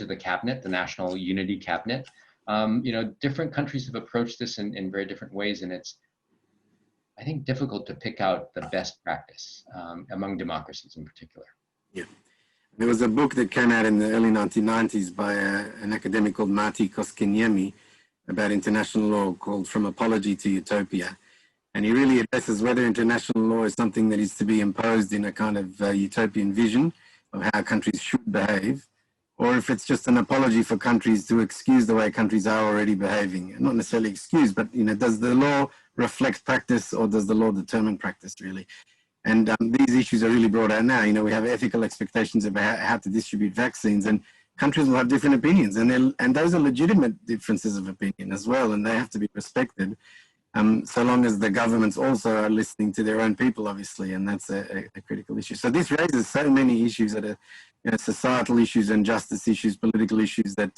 the cabinet, the National Unity Cabinet. Different countries have approached this in very different ways, and it's, I think, difficult to pick out the best practice among democracies in particular. Yeah. There was a book that came out in the early 1990s by an academic called Marty Koskiniemi about international law, called From Apology to Utopia. And he really addresses whether international law is something that is to be imposed in a kind of utopian vision of how countries should behave, or if it's just an apology for countries to excuse the way countries are already behaving. And not necessarily excuse, but does the law reflect practice, or does the law determine practice, really? And these issues are really brought out now. We have ethical expectations about how to distribute vaccines, and countries will have different opinions, and those are legitimate differences of opinion as well, and they have to be respected, so long as the governments also are listening to their own people, obviously, and that's a critical issue. So this raises so many issues that are societal issues and justice issues, political issues that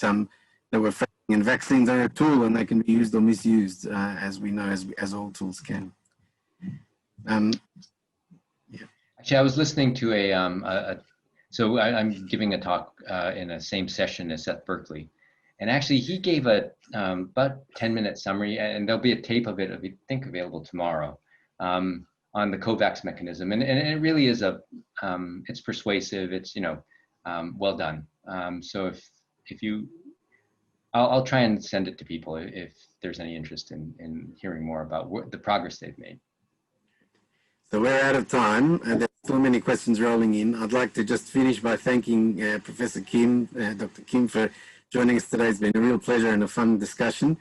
we're facing, and vaccines are a tool, and they can be used or misused, as we know, as all tools can. Yeah. Actually, I was listening to so I'm giving a talk in the same session as Seth Berkley. And actually, he gave a about 10-minute summary, and there'll be a tape of it, I think, available tomorrow, on the COVAX mechanism. And it really is it's persuasive, it's, well done. So if you, I'll try and send it to people if there's any interest in hearing more about the progress they've made. So we're out of time, and there's so many questions rolling in. I'd like to just finish by thanking Professor Kim, Dr. Kim, for joining us today. It's been a real pleasure and a fun discussion.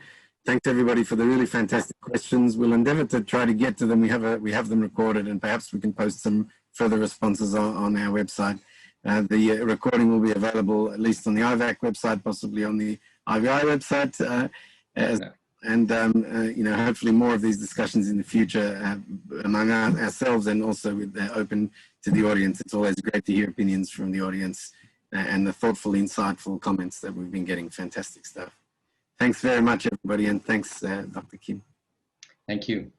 Thanks everybody for the really fantastic questions. We'll endeavour to try to get to them. We have them recorded, and perhaps we can post some further responses on our website. The recording will be available at least on the IVAC website, possibly on the IVI website, and hopefully more of these discussions in the future among ourselves, and also open to the audience. It's always great to hear opinions from the audience and the thoughtful, insightful comments that we've been getting. Fantastic stuff. Thanks very much, everybody, and thanks, Dr. Kim. Thank you.